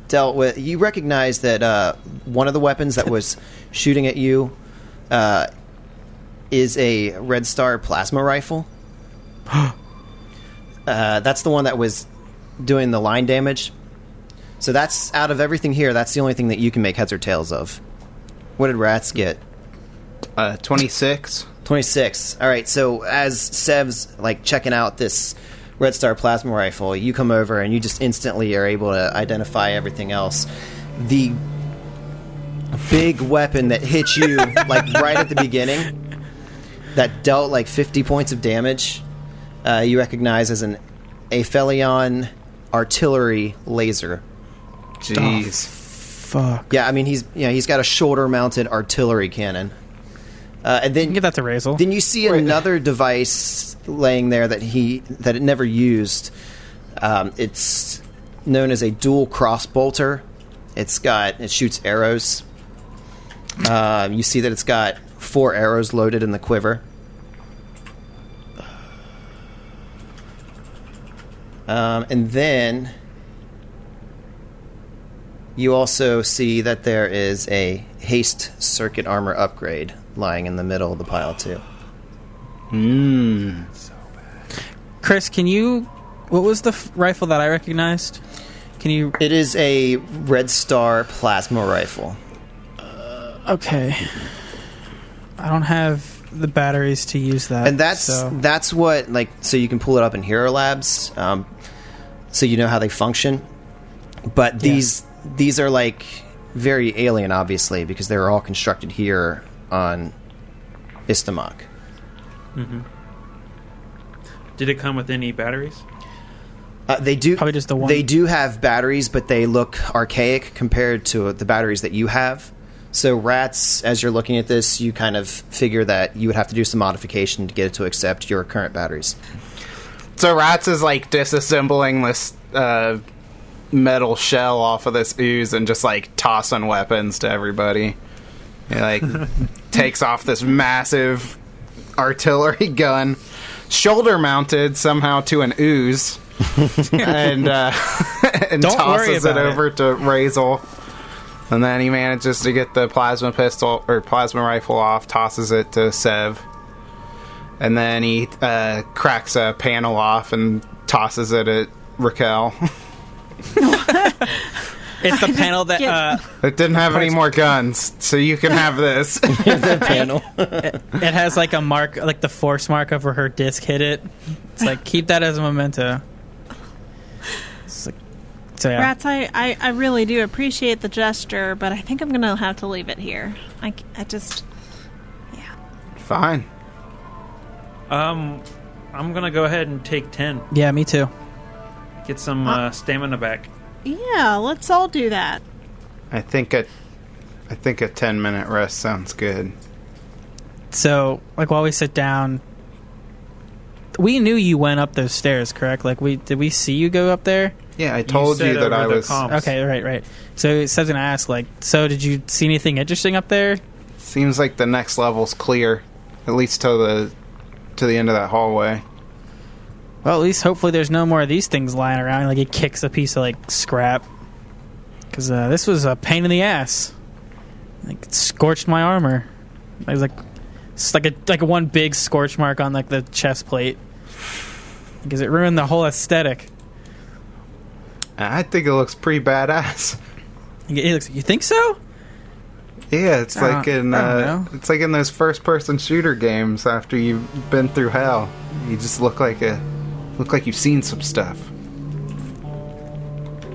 dealt with... You recognize that one of the weapons that was shooting at you is a Red Star plasma rifle. That's the one that was doing the line damage. So that's, out of everything here, that's the only thing that you can make heads or tails of. What did Rats get? 26. 26. All right, so as Seb's checking out this Red Star plasma rifle, you come over and you just instantly are able to identify everything else. The big weapon that hit you right at the beginning, that dealt 50 points of damage, you recognize as an Aphelion artillery laser. Jeez. Fuck. Yeah, I mean he's got a shoulder-mounted artillery cannon. And then Give that to Razel. Then you see another device laying there that it never used. It's known as a dual cross bolter. It shoots arrows. You see that it's got 4 arrows loaded in the quiver. And then you also see that there is a haste circuit armor upgrade lying in the middle of the pile too. Chris, can you... What was the rifle that I recognized? Can you... It is a Red Star plasma rifle. Okay. I don't have the batteries to use that. And that's what, so you can pull it up in Hero Labs, so you know how they function. But these are, very alien, obviously, because they were all constructed here on Istamok. Mm-hmm. Did it come with any batteries? They do. Probably just the one. They do have batteries, but they look archaic compared to the batteries that you have. So, Rats, as you're looking at this, you kind of figure that you would have to do some modification to get it to accept your current batteries. So Rats is disassembling this metal shell off of this ooze and just tossing weapons to everybody. He takes off this massive artillery gun, shoulder mounted somehow to an ooze, and tosses it over to Razel. And then he manages to get the plasma pistol or plasma rifle off, tosses it to Sev. And then he cracks a panel off and tosses it at Raquel. It's the panel that... it didn't have any more guns, so you can have this. The panel. It has a mark, the force mark of where her disc hit it. It's keep that as a memento. So yeah. Rats, I really do appreciate the gesture, but I think I'm going to have to leave it here. I just... Yeah. Fine. I'm gonna go ahead and take 10. Yeah, me too. Get some stamina back. Yeah, let's all do that. I think a 10-minute rest sounds good. So, while we sit down, we knew you went up those stairs, correct? Did we see you go up there? Yeah, I told you that I was... Okay, right. So, Seb's gonna ask, so did you see anything interesting up there? Seems like the next level's clear, at least to the end of that hallway. Well, at least hopefully there's no more of these things lying around. He kicks a piece of scrap, because this was a pain in the ass. It scorched my armor. It was it's like a one big scorch mark on the chest plate, because it ruined the whole aesthetic. I think it looks pretty badass. You think so? Yeah, it's it's like in those first-person shooter games. After you've been through hell, you just look like a Look like you've seen some stuff.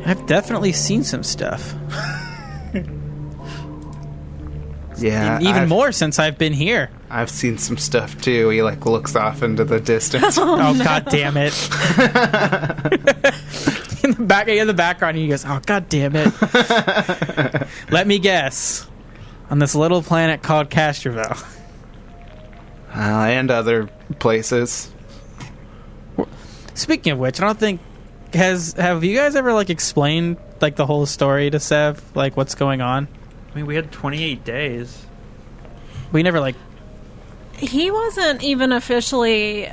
I've definitely seen some stuff. Yeah, Even more since I've been here. I've seen some stuff too. He like looks off into the distance. Oh, God damn it. in the background, he goes, oh, God damn it. Let me guess. On this little planet called Castroville. And other places. Speaking of which, I don't think... Have you guys ever, like, explained, like, the whole story to Sev? Like, what's going on? I mean, we had 28 days. We never, like... He wasn't even officially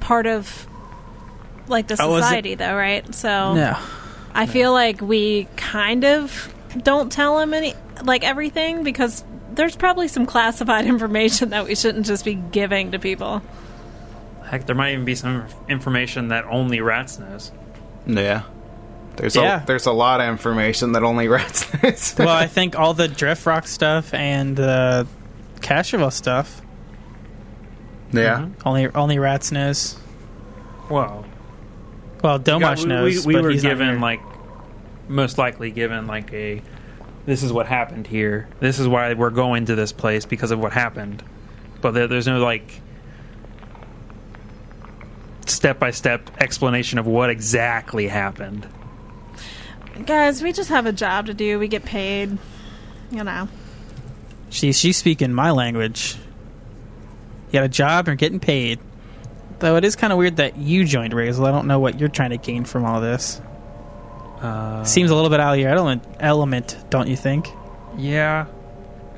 part of, like, the society, though, right? So No. I feel like we kind of don't tell him everything, because there's probably some classified information that we shouldn't just be giving to people. Heck, there might even be some information that only Rats knows. Yeah. There's a lot of information that only Rats knows. Well, I think all the Drift Rock stuff and the Castroville stuff... Yeah. Only Rats knows. Well, Domash knows. We but were he's not given, here. like, most likely given, like, this is what happened here. This is why we're going to this place, because of what happened. But there's no, like, step-by-step explanation of what exactly happened. Guys, we just have a job to do. We get paid, you know. She's speaking my language. You got a job and you're getting paid. Though it is kind of weird that you joined Razel. I don't know what you're trying to gain from all this. Seems a little bit out of your element, don't you think? Yeah,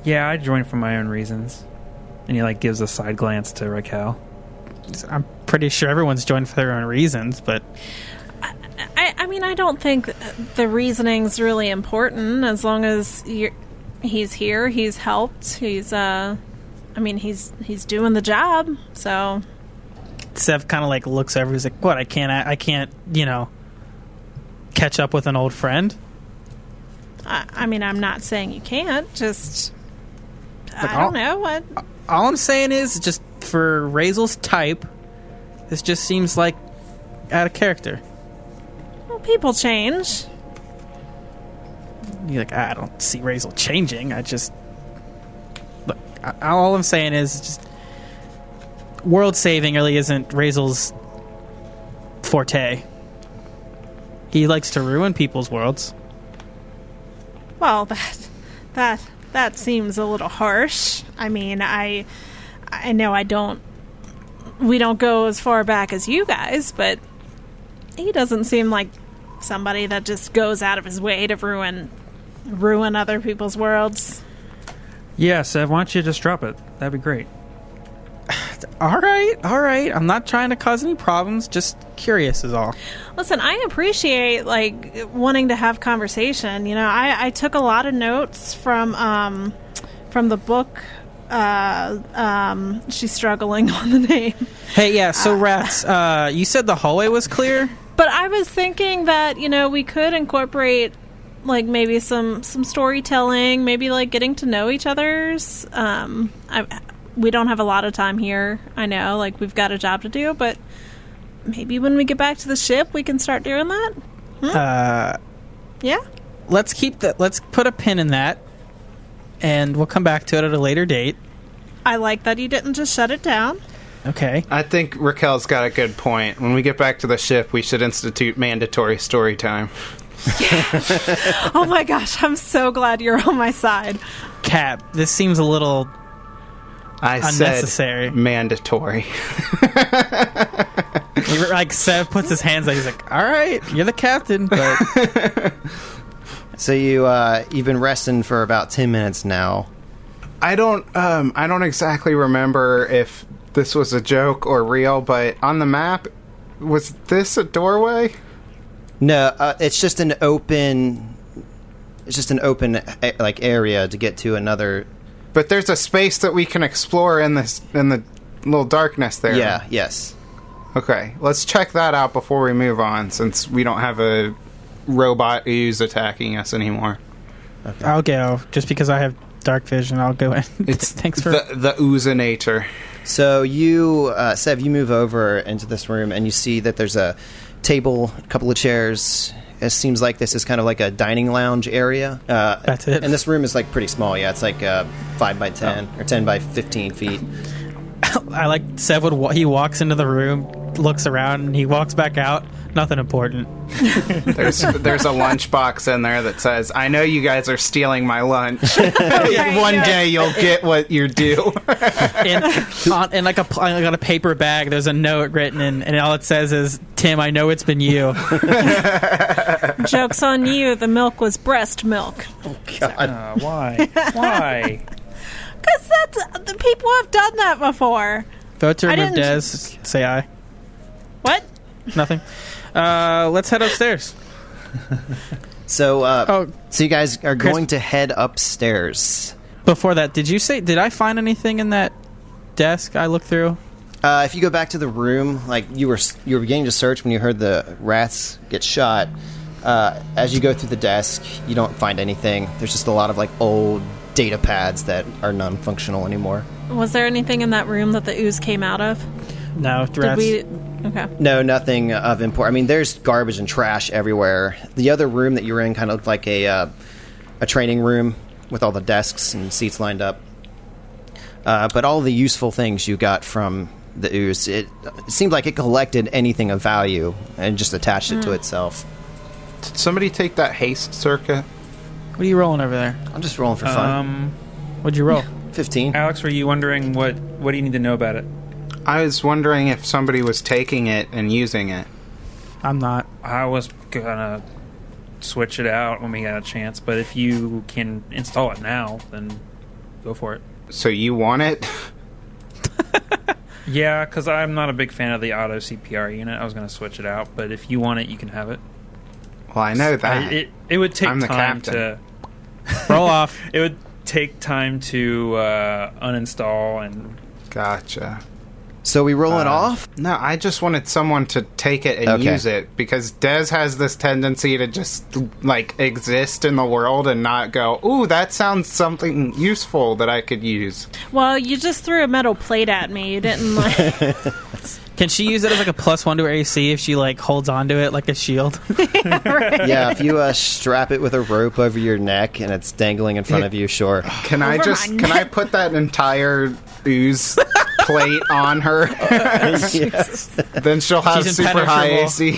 I joined for my own reasons. And he, like, gives a side glance to Raquel. I'm pretty sure everyone's joined for their own reasons, but... I mean, I don't think the reasoning's really important, as long as he's here, he's helped, he's doing the job, so... Sev kind of, like, looks over, he's like, what, I can't, catch up with an old friend? I mean, I'm not saying you can't, just... I don't know, what... All I'm saying is, just for Razel's type, this just seems like out of character. Well, people change. You're like, I don't see Razel changing. I just... Look, all I'm saying is just... World saving really isn't Razel's forte. He likes to ruin people's worlds. Well, that seems a little harsh. I mean, I know we don't go as far back as you guys, but he doesn't seem like somebody that just goes out of his way to ruin other people's worlds. Yeah, Sev, why don't you just drop it? That'd be great. All right. I'm not trying to cause any problems. Just curious is all. Listen, I appreciate, like, wanting to have conversation. You know, I took a lot of notes from the book. She's struggling on the name. Hey, yeah, so Rats, you said the hallway was clear? But I was thinking that, you know, we could incorporate, like, maybe some storytelling, maybe, like, getting to know each other's. We don't have a lot of time here. I know, like, we've got a job to do, but maybe when we get back to the ship, we can start doing that. Yeah. Let's put a pin in that, and we'll come back to it at a later date. I like that you didn't just shut it down. Okay. I think Raquel's got a good point. When we get back to the ship, we should institute mandatory story time. Oh my gosh, I'm so glad you're on my side. Cap, this seems a little unnecessary. Said mandatory. Like, Sev puts his hands up, he's like, all right, you're the captain, but... So you've been resting for about 10 minutes now. I don't exactly remember if this was a joke or real, but on the map, was this a doorway? No, it's just an open. It's just an open like area to get to another. But there's a space that we can explore in the little darkness there. Yeah. Yes. Okay, let's check that out before we move on, since we don't have a robot ooze attacking us anymore. I'll go just because I have dark vision. I'll go in. It's thanks for the oozinator. So you, Sev, you move over into this room and you see that there's a table, a couple of chairs. It seems like this is kind of like a dining lounge area. That's it. And this room is like pretty small. Yeah, it's like 5 by 10 or 10 by 15 feet. I like Sev he walks into the room, looks around, and he walks back out. Nothing important. There's a lunchbox in there that says, "I know you guys are stealing my lunch. One day you'll get what you're due." In like on a paper bag, there's a note written in, and all it says is, "Tim, I know it's been you." Joke's on you. The milk was breast milk. Oh, God. Why? Why? Because the people have done that before. Vote to remove didn't- Des. Say aye. What? Nothing. Let's head upstairs. So you guys are Chris- going to head upstairs. Before that, did I find anything in that desk I looked through? If you go back to the room, like you were beginning to search when you heard the rats get shot. As you go through the desk, you don't find anything. There's just a lot of like old data pads that are non-functional anymore. Was there anything in that room that the ooze came out of? No, Did rats. we? Okay. No, nothing of import. I mean, there's garbage and trash everywhere. The other room that you were in kind of looked like a training room with all the desks and seats lined up. But all the useful things you got from the ooze, it seemed like it collected anything of value and just attached it to itself. Did somebody take that haste circuit? What are you rolling over there? I'm just rolling for fun. What'd you roll? 15. Alex, were you wondering what do you need to know about it? I was wondering if somebody was taking it and using it. I'm not. I was gonna switch it out when we got a chance, but if you can install it now, then go for it. So you want it? Yeah, because I'm not a big fan of the auto CPR unit. I was gonna switch it out, but if you want it, you can have it. Well, I know that. It would take I'm the time captain. to Roll off. It would take time to uninstall and. Gotcha. So we roll it off? No, I just wanted someone to take it and Okay. use it, because Des has this tendency to just, like, exist in the world and not go, ooh, that sounds something useful that I could use. Well, you just threw a metal plate at me. You didn't like. Can she use it as like a +1 to her AC if she like holds onto it like a shield? Yeah, if you strap it with a rope over your neck and it's dangling in front of you, sure. Can I can I put that entire ooze plate on her? Yes. Then she'll have She's super high impenetrable.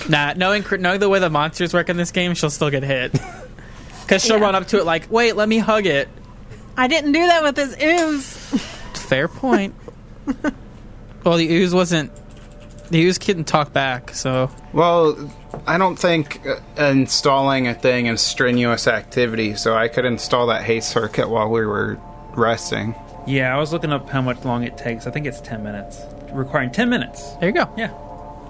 AC. Nah, knowing the way the monsters work in this game, she'll still get hit. Because she'll run up to it like, wait, let me hug it. I didn't do that with this ooze. Fair point. Well, the ooze couldn't talk back, so. Well, I don't think installing a thing is strenuous activity, so I could install that haste circuit while we were resting. Yeah, I was looking up how much long it takes. I think it's 10 minutes. Requiring 10 minutes. There you go. Yeah.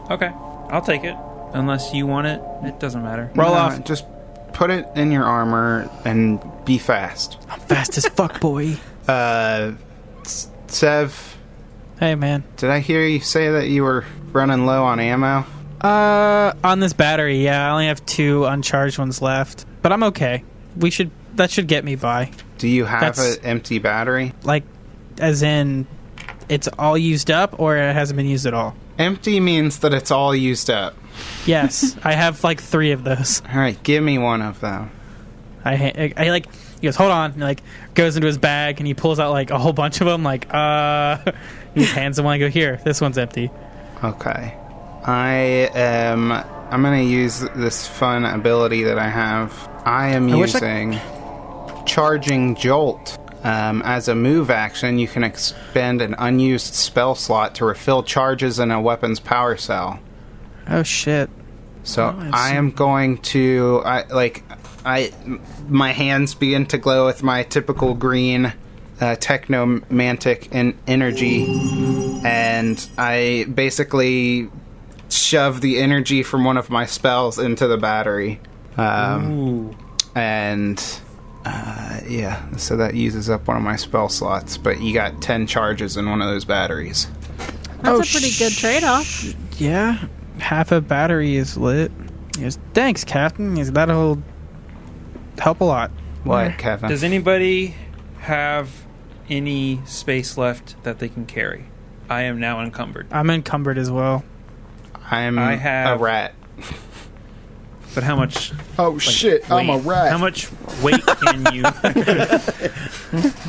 Okay. I'll take it. Unless you want it, it doesn't matter. Roll No, off. Just put it in your armor and be fast. I'm fast as fuck, boy. Sev, Hey, man. did I hear you say that you were running low on ammo? On this battery, yeah, I only have 2 uncharged ones left. But I'm okay. That should get me by. Do you have That's- an empty battery? Like, as in, it's all used up, or it hasn't been used at all? Empty means that it's all used up. Yes, I have like 3 of those. All right, give me one of them. I like, he goes, hold on, and like, goes into his bag, and he pulls out like a whole bunch of them, like, he just hands them one, I go, here, this one's empty. Okay. I'm going to use this fun ability that I have. I am using Charging Jolt. As a move action, you can expend an unused spell slot to refill charges in a weapon's power cell. Oh, shit. So Oh, I am going to my hands begin to glow with my typical green technomantic energy, and I basically shove the energy from one of my spells into the battery. Ooh. And yeah, so that uses up one of my spell slots, but you got 10 charges in one of those batteries. That's a pretty good trade-off. Yeah, half a battery is lit. He goes, thanks, Captain. He goes, that'll help a lot. What, Kevin? Does anybody have any space left that they can carry. I am now encumbered. I'm encumbered as well. I have a rat. But how much... Oh, shit. weight? I'm a rat. How much weight can you...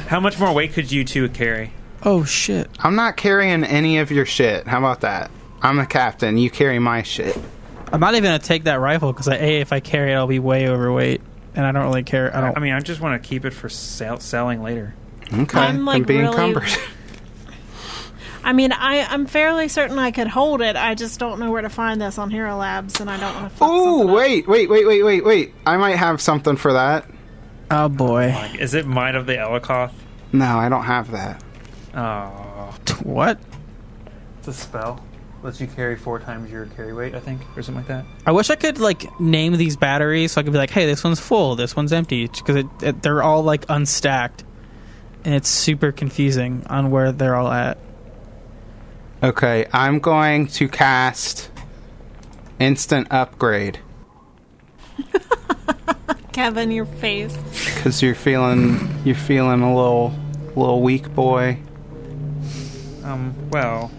How much more weight could you two carry? Oh, shit. I'm not carrying any of your shit. How about that? I'm the captain. You carry my shit. I'm not even going to take that rifle because, if I carry it, I'll be way overweight. And I don't really care. I mean, I just want to keep it for selling later. Okay. I'm, like, being really- encumbered. I mean, I'm fairly certain I could hold it. I just don't know where to find this on Hero Labs, and I don't want to fuck Ooh, something up. wait. I might have something for that. Oh, boy. Like, is it Might of the Elikoth? No, I don't have that. Oh. What? It's a spell. Lets you carry 4 times your carry weight, I think, or something like that. I wish I could, name these batteries so I could be like, hey, this one's full, this one's empty. Because they're all, unstacked. And it's super confusing on where they're all at. Okay, I'm going to cast Instant Upgrade. Kevin, your face. Because you're feeling a little weak, boy. Well...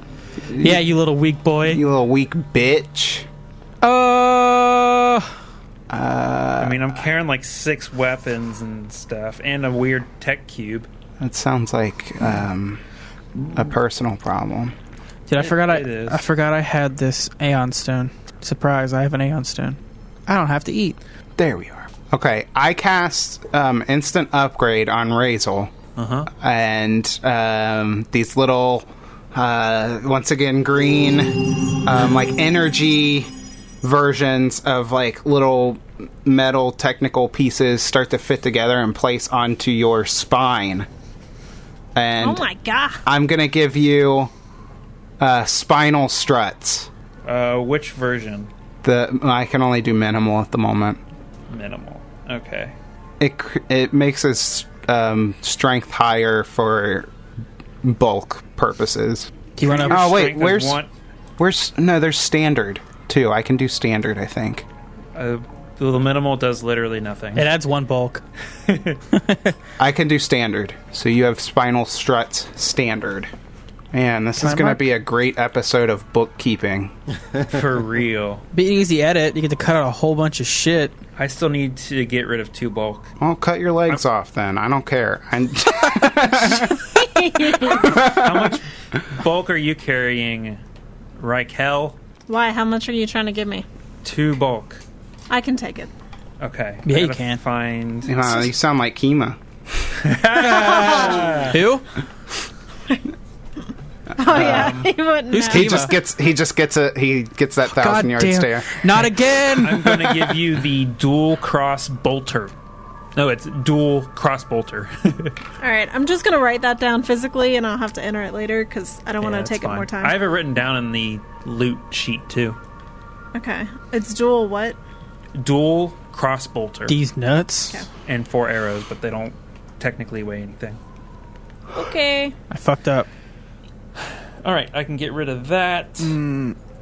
Yeah, you little weak boy. You little weak bitch. I mean, I'm carrying 6 weapons and stuff, and a weird tech cube. That sounds like a personal problem. Dude, It is. I forgot I had this Aeon Stone. Surprise, I have an Aeon Stone. I don't have to eat. There we are. Okay, I cast Instant Upgrade on Razel. Uh-huh. And these little, once again, green, energy versions of, little metal technical pieces start to fit together and place onto your spine. And Oh my god. I'm going to give you spinal struts. Which version? I can only do minimal at the moment. Minimal. Okay. It makes his strength higher for bulk purposes. Do you want to... Oh wait, Strength is where's no? There's standard too. I can do standard, I think. The minimal does literally nothing. It adds 1 bulk. I can do standard. So you have spinal struts standard. Man, this is going to be a great episode of bookkeeping. For real. Be an easy edit. You get to cut out a whole bunch of shit. I still need to get rid of 2 bulk. Well, cut your legs off then. I don't care. How much bulk are you carrying, Raquel? Why? How much are you trying to give me? 2 bulk. I can take it. Okay. Yeah, I you gotta can. Find. You sound like Kima. Who? Oh yeah, he wouldn't who's know. Kima? He just gets that 1,000-yard damn. stare. Not again! I'm going to give you the dual cross bolter. No, it's dual cross bolter. All right, I'm just gonna write that down physically, and I'll have to enter it later because I don't want to that's take up fine. more time. I have it written down in the loot sheet too. Okay, it's dual what? Dual cross bolter These nuts. Okay. and 4 arrows, but they don't technically weigh anything. Okay. I fucked up. All right, I can get rid of that.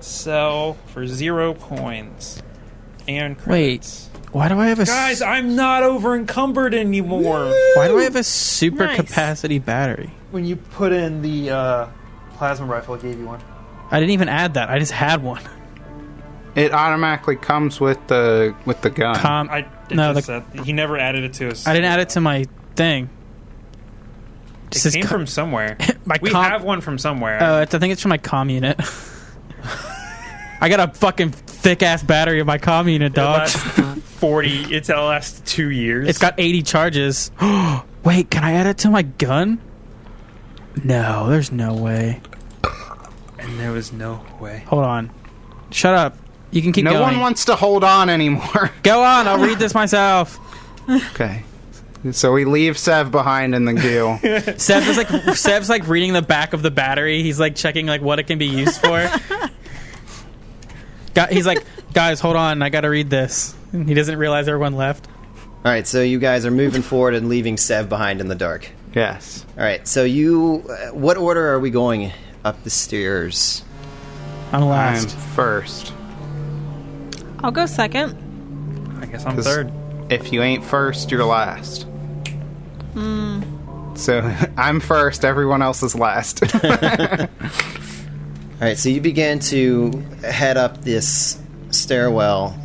Sell for 0 coins and credits. Why do I have a... Guys, I'm not over encumbered anymore. Why do I have a super Nice. capacity battery? When you put in the plasma rifle, I gave you one. I didn't even add that. I just had one. It automatically comes with the gun. He never added it to us. I didn't add it to my thing. It came from somewhere. We have one from somewhere. I think it's from my comm unit. I got a fucking thick ass battery in my comm unit, It dog. lasts 40. It'll last 2 years. It's got 80 charges. Wait, can I add it to my gun? No, there's no way. And there was no way. Hold on. Shut up. You can keep No going. one wants to hold on anymore. Go on, I'll read this myself. Okay. So we leave Sev behind in the goo. Sev's like reading the back of the battery. He's like checking what it can be used for. He's like, guys, hold on, I gotta read this. And he doesn't realize everyone left. All right, so you guys are moving forward and leaving Sev behind in the dark. Yes. All right, so what order are we going up the stairs? I'm I'm last. first. I'll go second. I guess I'm 'Cause third. If you ain't first, you're last. So I'm first, everyone else is last. All right, so you begin to head up this stairwell.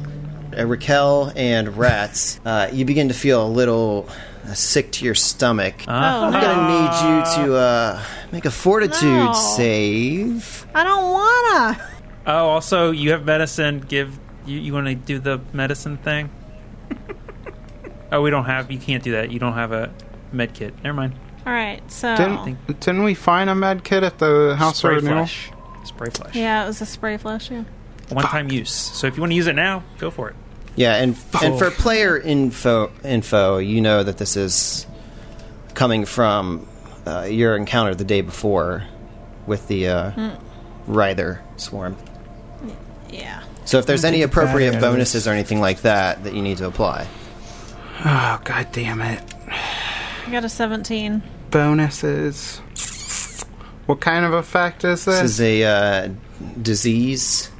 Raquel and Rats, you begin to feel a little sick to your stomach. I'm going to need you to make a fortitude save. I don't wanna. Oh, also, you have medicine. You want to do the medicine thing? Oh, you can't do that. You don't have a med kit. Never mind. All right, so Didn't we find a med kit at the House of Renewal? Spray flash. yeah, it was a spray flash. Yeah. One-time use. So if you want to use it now, go for it. Yeah, and for player info, you know that this is coming from your encounter the day before with the Writher Swarm. Yeah. So if there's any appropriate bonuses or anything like that you need to apply. Oh, god damn it. I got a 17. Bonuses. What kind of effect is this? This is a disease.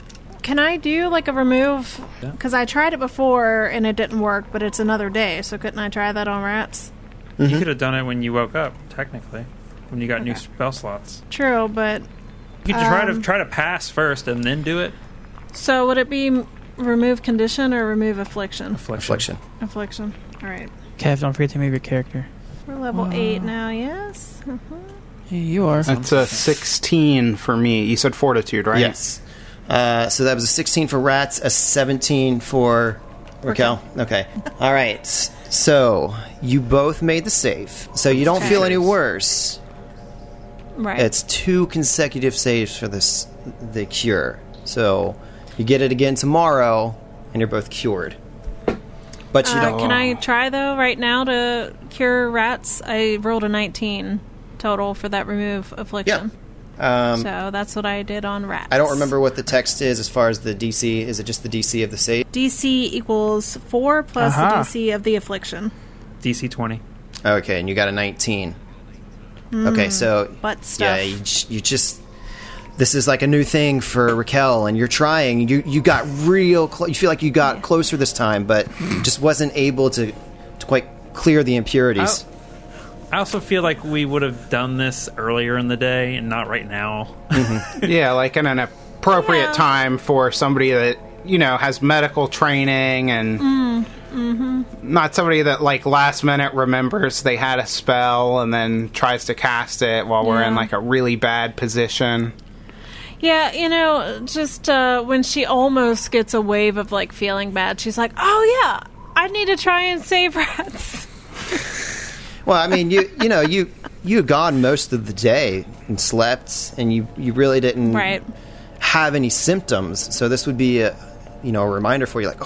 Can I do like a remove? Because I tried it before and it didn't work, but it's another day, so couldn't I try that on Rats? You could have done it when you woke up, technically, when you got new spell slots. True, but You could try to pass first and then do it. so would it be remove condition or remove affliction? Affliction. Affliction. All right. Kev, don't forget to move your character. We're level 8 now. Yes. Yeah, you are. That's a 16 for me. You said fortitude, right? Yes. So that was a 16 for Rats, a 17 for Raquel. Okay. All right. So you both made the save. So you don't feel any worse. Right. It's 2 consecutive saves for the cure. So you get it again tomorrow, and you're both cured. But you don't. Can I try though right now to cure Rats? I rolled a 19 total for that remove affliction. Yeah. So that's what I did on Rats. I don't remember what the text is as far as the DC. Is it just the DC of the save? DC equals 4 plus the DC of the affliction. DC 20. Okay, and you got a 19. Okay, so Butt stuff. yeah, you just. This is like a new thing for Raquel, and you're trying. You got real close. You feel like you got closer this time, but just wasn't able to quite clear the impurities. I also feel like we would have done this earlier in the day and not right now. Yeah, like in an appropriate time for somebody that, has medical training and not somebody that, like, last minute remembers they had a spell and then tries to cast it while we're in, like, a really bad position. Yeah, just when she almost gets a wave of, like, feeling bad, she's like, oh, yeah, I need to try and save Rats. Well, I mean, you had gone most of the day and slept, and you really didn't have any symptoms. So this would be a reminder for you, like,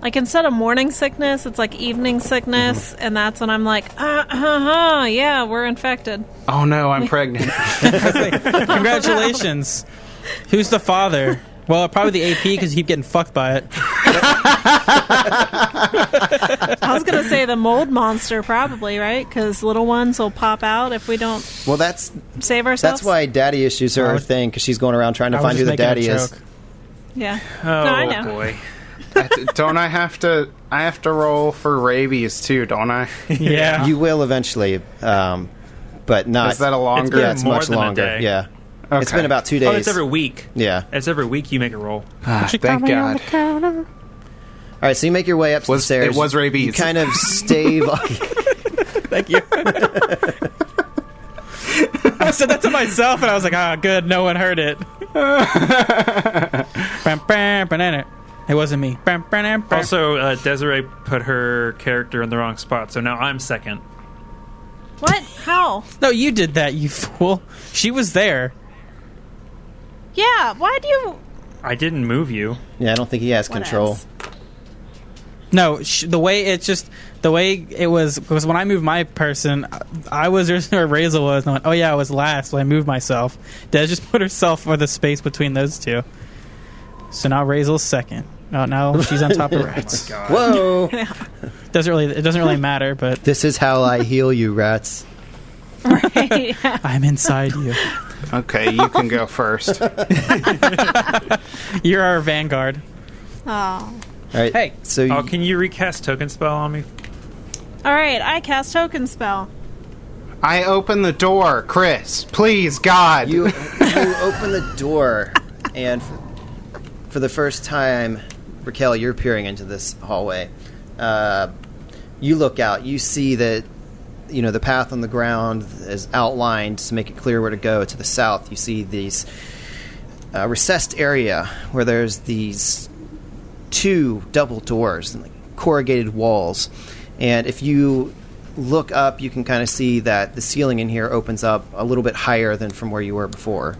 like, instead of morning sickness, it's like evening sickness, and that's when I'm like, yeah, we're infected. Oh no, I'm pregnant. Congratulations. Who's the father? Well, probably the AP because you keep getting fucked by it. I was going to say the mold monster, probably, right? Because little ones will pop out if we don't save ourselves. That's why daddy issues are a thing, because she's going around trying to find who the daddy is. Yeah. Oh, no, I know. Boy. Don't I have to roll for rabies too, don't I? Yeah. You will eventually, but not. Is that a longer? Yeah, it's more much than a longer. day. Yeah. Okay. It's been about 2 days. Oh, it's every week. Yeah. It's every week you make a roll. Thank God. All right, so you make your way up the stairs. It was rabies. You kind of stave. Thank you. I said that to myself, and I was like, good, no one heard it. It wasn't me. Also, Desiree put her character in the wrong spot, so now I'm second. What? How? No, you did that, you fool. She was there. Yeah, why do you... I didn't move you. Yeah, I don't think he has control. Whatevs. No, the way it was, because when I moved my person, I was where Razel was, and I went, oh yeah, I was last, so I moved myself. Des just put herself for the space between those two. So now Razel's second. Oh, now she's on top of Rats. Oh, Whoa! It doesn't really matter, but This is how I heal you, Rats. Right. I'm inside you. Okay, you can go first. You're our vanguard. Oh. All right. Hey. So can you recast token spell on me? All right, I cast token spell. I open the door, Chris. Please, God. You open the door, and for the first time, Raquel, you're peering into this hallway. You look out. You see that the path on the ground is outlined to make it clear where to go. To the south, you see these recessed area where there's these 2 double doors and corrugated walls. And if you look up, you can kind of see that the ceiling in here opens up a little bit higher than from where you were before.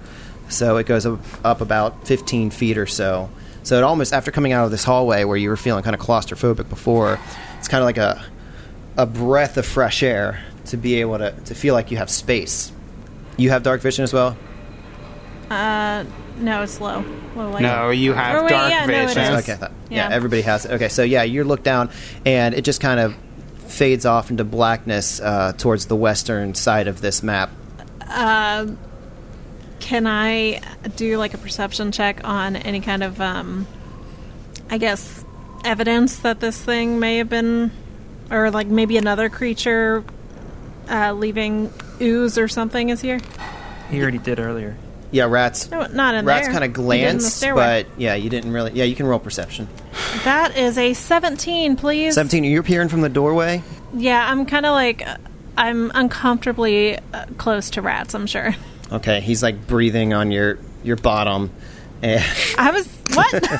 So it goes up about 15 feet or so. So it almost, after coming out of this hallway where you were feeling kind of claustrophobic before, it's kind of like a breath of fresh air to be able to feel like you have space. You have dark vision as well? No, it's low. Light. No, you have dark vision. No, Okay, yeah, everybody has it. Okay, so yeah, you look down, and it just kind of fades off into blackness towards the western side of this map. Can I do like a perception check on any kind of, I guess, evidence that this thing may have been, or like maybe another creature leaving ooze or something is here? He already did earlier. Yeah, rats. No, not in rats there. kind of glanced, but yeah, you didn't really. Yeah, you can roll perception. That is a 17, please. 17. You're peering from the doorway. Yeah, I'm kind of like, I'm uncomfortably close to rats, I'm sure. Okay, he's like breathing on your bottom. And I was, what?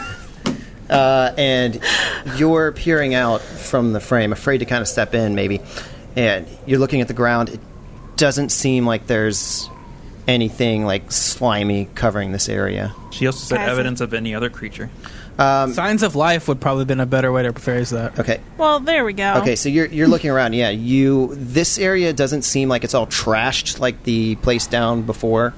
and you're peering out from the frame, afraid to kind of step in maybe. And you're looking at the ground. It doesn't seem like there's anything like slimy covering this area. She also said Guys, evidence of any other creature. Signs of life would probably have been a better way to phrase that. Okay. Well, there we go. Okay, so you're looking around. Yeah, this area doesn't seem like it's all trashed like the place down before.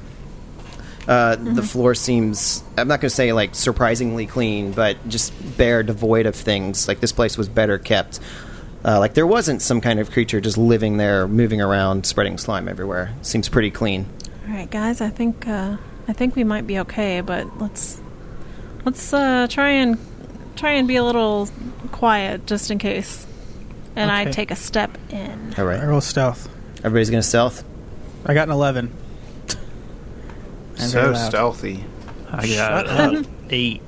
The floor seems, I'm not going to say like surprisingly clean, but just bare, devoid of things. Like this place was better kept. Like there wasn't some kind of creature just living there, moving around, spreading slime everywhere. Seems pretty clean. All right, guys, I think we might be okay, but let's try and be a little quiet just in case. And I Okay. take a step in. All right. I roll stealth. Everybody's going to stealth? I got an 11. I'm So very loud. stealthy. I got 8.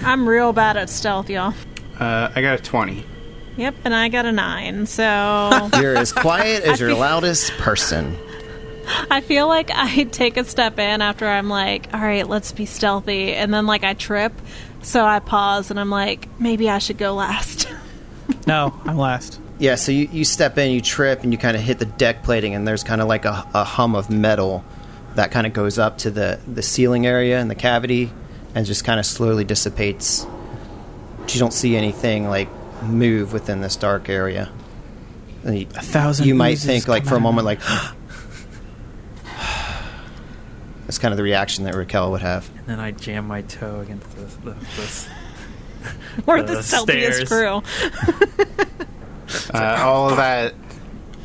I'm real bad at stealth, y'all. I got a 20. Yep, and I got a 9. So You're as quiet as your loudest person. I feel like I take a step in after I'm like, all right, let's be stealthy, and then like I trip, so I pause and I'm like, maybe I should go last. No, I'm last. Yeah, so you step in, you trip, and you kind of hit the deck plating, and there's kind of like a hum of metal that kind of goes up to the ceiling area and the cavity and just kind of slowly dissipates. But you don't see anything like move within this dark area. And 1,000 you might oozes think like come for a out. moment like that's kind of the reaction that Raquel would have. And then I jam my toe against the We're the stealthiest stairs. crew.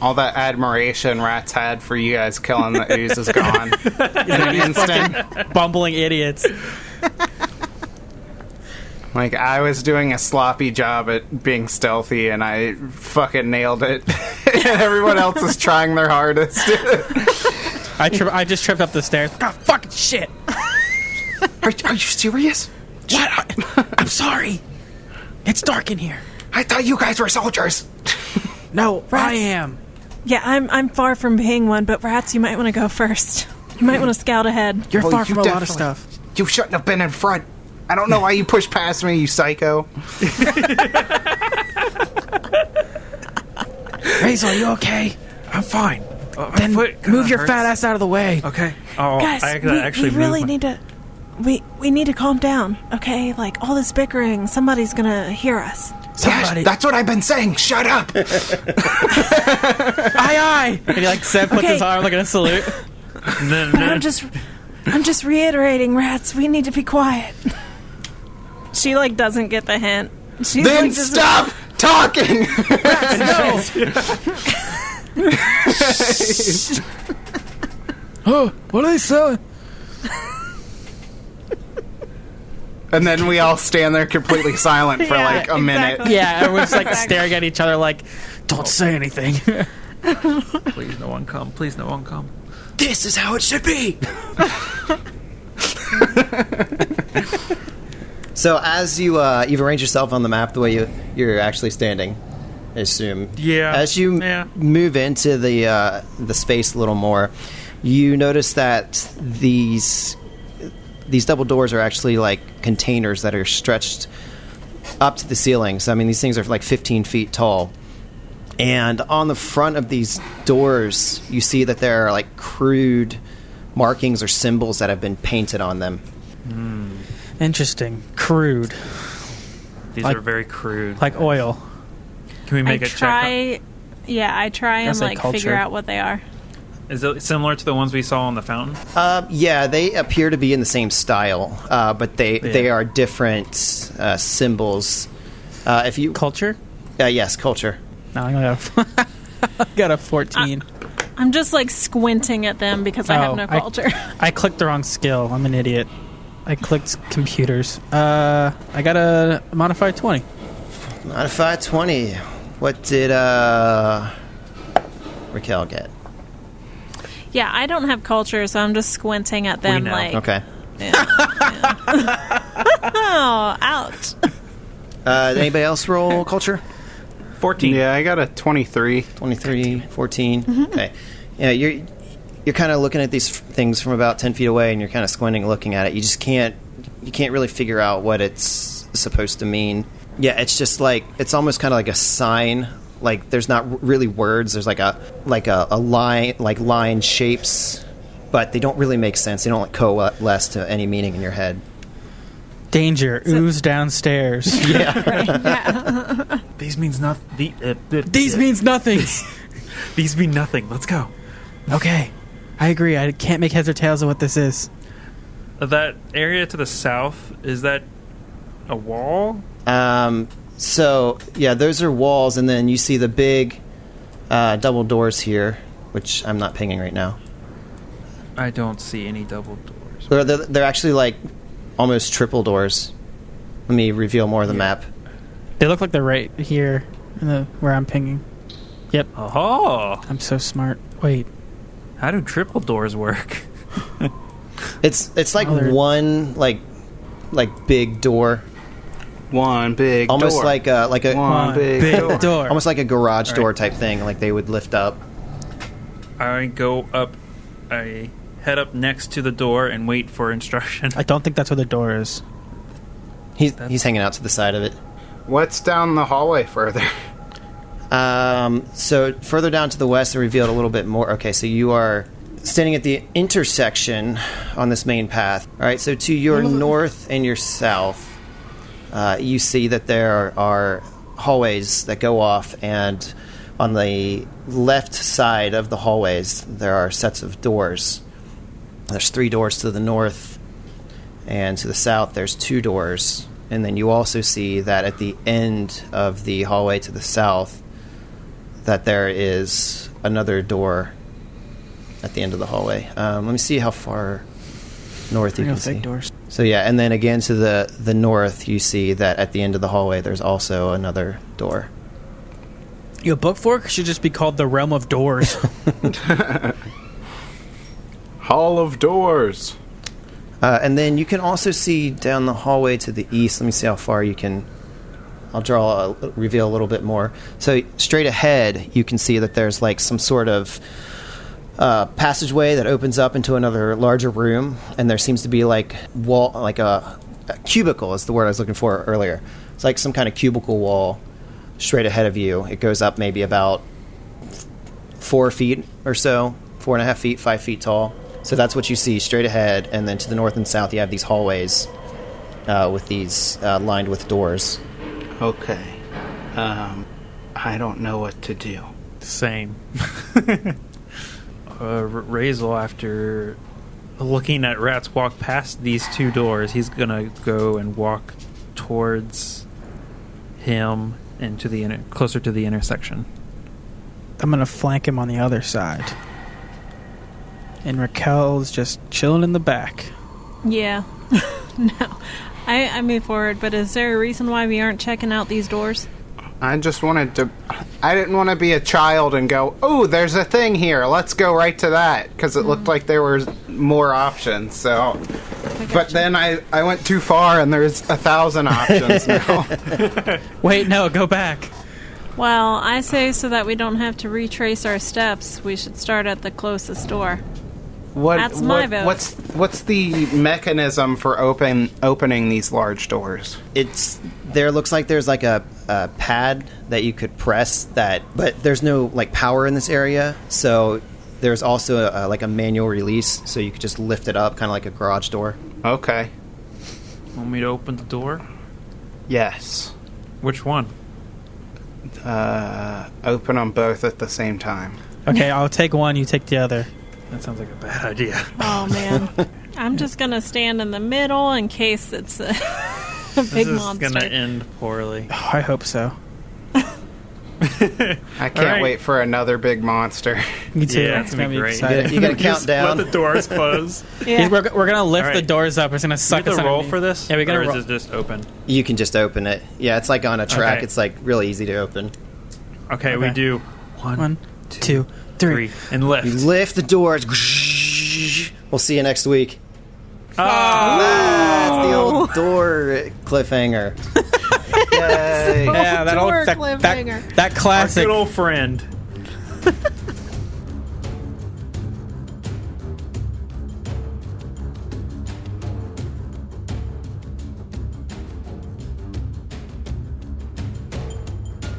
All that admiration rats had for you guys killing the ooze is gone in an instant. Bumbling idiots. Like, I was doing a sloppy job at being stealthy, and I fucking nailed it. And everyone else is trying their hardest. I just tripped up the stairs. God, fucking shit. Are you serious? What? I'm sorry. It's dark in here. I thought you guys were soldiers. No, I Rats. am. Yeah, I'm far from being one, but rats, you might want to go first. You might want to scout ahead. You're Oh, far you from a lot of definitely- stuff. You shouldn't have been in front. I don't know why you pushed past me, you psycho. Hazel, are you okay? I'm fine. Then move your fat ass out of the way. Okay. Oh, Guys, I we actually really moved need to. We need to calm down, okay? Like all this bickering, somebody's gonna hear us. Somebody. Yes, that's what I've been saying. Shut up. Aye, aye. And he like Seb puts Okay. his arm like in a salute. Then, But I'm just reiterating, rats. We need to be quiet. She like doesn't get the hint. She's Then like, just- stop talking. Oh, what are they selling? And then we all stand there completely silent for Yeah, like a minute. exactly. Yeah, everyone's like Exactly. staring at each other like, don't say anything. Please, no one come. Please, no one come. This is how it should be. So as you've arranged yourself on the map the way you're actually standing, I assume. Yeah. As you move into the space a little more, you notice that these double doors are actually like containers that are stretched up to the ceilings. I mean, these things are like 15 feet tall. And on the front of these doors, you see that there are like crude markings or symbols that have been painted on them. Interesting. Crude. These Like- are very crude. Like oil. Can we make a check? I try and That's like like culture. figure out what they are. Is it similar to the ones we saw on the fountain? Yeah, they appear to be in the same style, but they are different symbols. If you Culture? yes, culture. No, I got a 14. I'm just like squinting at them because I have no culture. I clicked the wrong skill. I'm an idiot. I clicked computers. I got a modified 20. Modified 20. What did Raquel get? Yeah, I don't have culture, so I'm just squinting at them know. like. Okay. Yeah. Oh, ouch. Anybody else roll culture? 14. Yeah, I got a 23. 23, 14. Okay. Yeah, you're kind of looking at these things from about 10 feet away, and you're kind of squinting, looking at it. You just can't really figure out what it's supposed to mean. Yeah, it's just like it's almost kind of like a sign. Like there's not really words. There's like a line, like line shapes, but they don't really make sense. They don't like coalesce to any meaning in your head. Danger. Ooze downstairs. Yeah. These means nothing. These means nothing. These mean nothing. Let's go. Okay. I agree. I can't make heads or tails of what this is. That area to the south, is that a wall? So yeah, those are walls, and then you see the big double doors here, which I'm not pinging right now. I don't see any double doors. They're actually like almost triple doors. Let me reveal more of the map. They look like they're right here where I'm pinging. Yep. Oh, I'm so smart. Wait. how do triple doors work? It's like they're- one like big door, One big almost door. like a One big door. door. almost like a garage door Right. type thing. Like they would lift up. I go up. I head up next to the door and wait for instruction. I don't think that's where the door is. He's hanging out to the side of it. What's down the hallway further? So further down to the west, it revealed a little bit more. Okay, so you are standing at the intersection on this main path. All right, so to your north and your south, you see that there are hallways that go off, and on the left side of the hallways, there are sets of doors. There's 3 doors to the north, and to the south, there's 2 doors. And then you also see that at the end of the hallway to the south, that there is another door at the end of the hallway. Let me see how far north you can see. Fake doors. So yeah, and then again to the north, you see that at the end of the hallway, there's also another door. Your book fork should just be called The Realm of Doors. Hall of Doors. And then you can also see down the hallway to the east. Let me see how far you can. I'll reveal a little bit more. So straight ahead, you can see that there's like some sort of passageway that opens up into another larger room, and there seems to be like a cubicle is the word I was looking for earlier. It's like some kind of cubicle wall straight ahead of you. It goes up maybe about 4 feet or so, 4.5 feet, 5 feet tall. So that's what you see straight ahead, and then to the north and south, you have these hallways with these lined with doors. Okay. I don't know what to do. Same. Razel, after looking at rats walk past these 2 doors, he's gonna go and walk towards him and closer to the intersection. I'm going to flank him on the other side. And Raquel's just chilling in the back. Yeah. No. I move forward, but is there a reason why we aren't checking out these doors? I just wanted to... I didn't want to be a child and go, oh, there's a thing here. Let's go right to that. Because it looked like there were more options. So, but then I went too far and there's 1,000 options now. Wait, no, go back. Well, I say so that we don't have to retrace our steps, we should start at the closest door. That's my vote. What's the mechanism for opening these large doors? Looks like there's like a pad that you could press but there's no like power in this area, so there's also like a manual release, so you could just lift it up, kind of like a garage door. Okay. Want me to open the door? Yes. Which one? Open them both at the same time. Okay, I'll take one, you take the other. That sounds like a bad idea. Oh, man. I'm just going to stand in the middle in case it's a big monster. This is going to end poorly. Oh, I hope so. I can't wait for another big monster. Me too. Yeah, it's going to be great. You got to count down. Let the doors close. Yeah. We're going to lift the right. doors up. It's going to suck You us have to roll underneath. for this? Yeah, we're going to Or roll. is it just open? You can just open it. Yeah, it's like on a track. Okay. It's like really easy to open. Okay, we do 1, 2, 3. And lift. You lift the doors. We'll see you next week. That's the old door cliffhanger. Yay. Yeah, Door that cliffhanger. that Our classic. good old friend.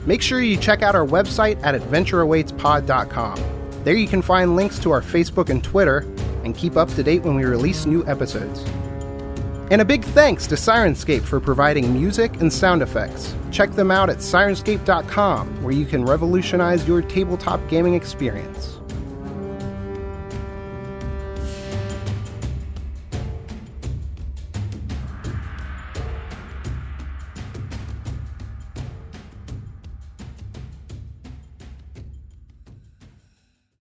Make sure you check out our website at adventureawaitspod.com. There you can find links to our Facebook and Twitter and keep up to date when we release new episodes. And a big thanks to Sirenscape for providing music and sound effects. Check them out at sirenscape.com, where you can revolutionize your tabletop gaming experience.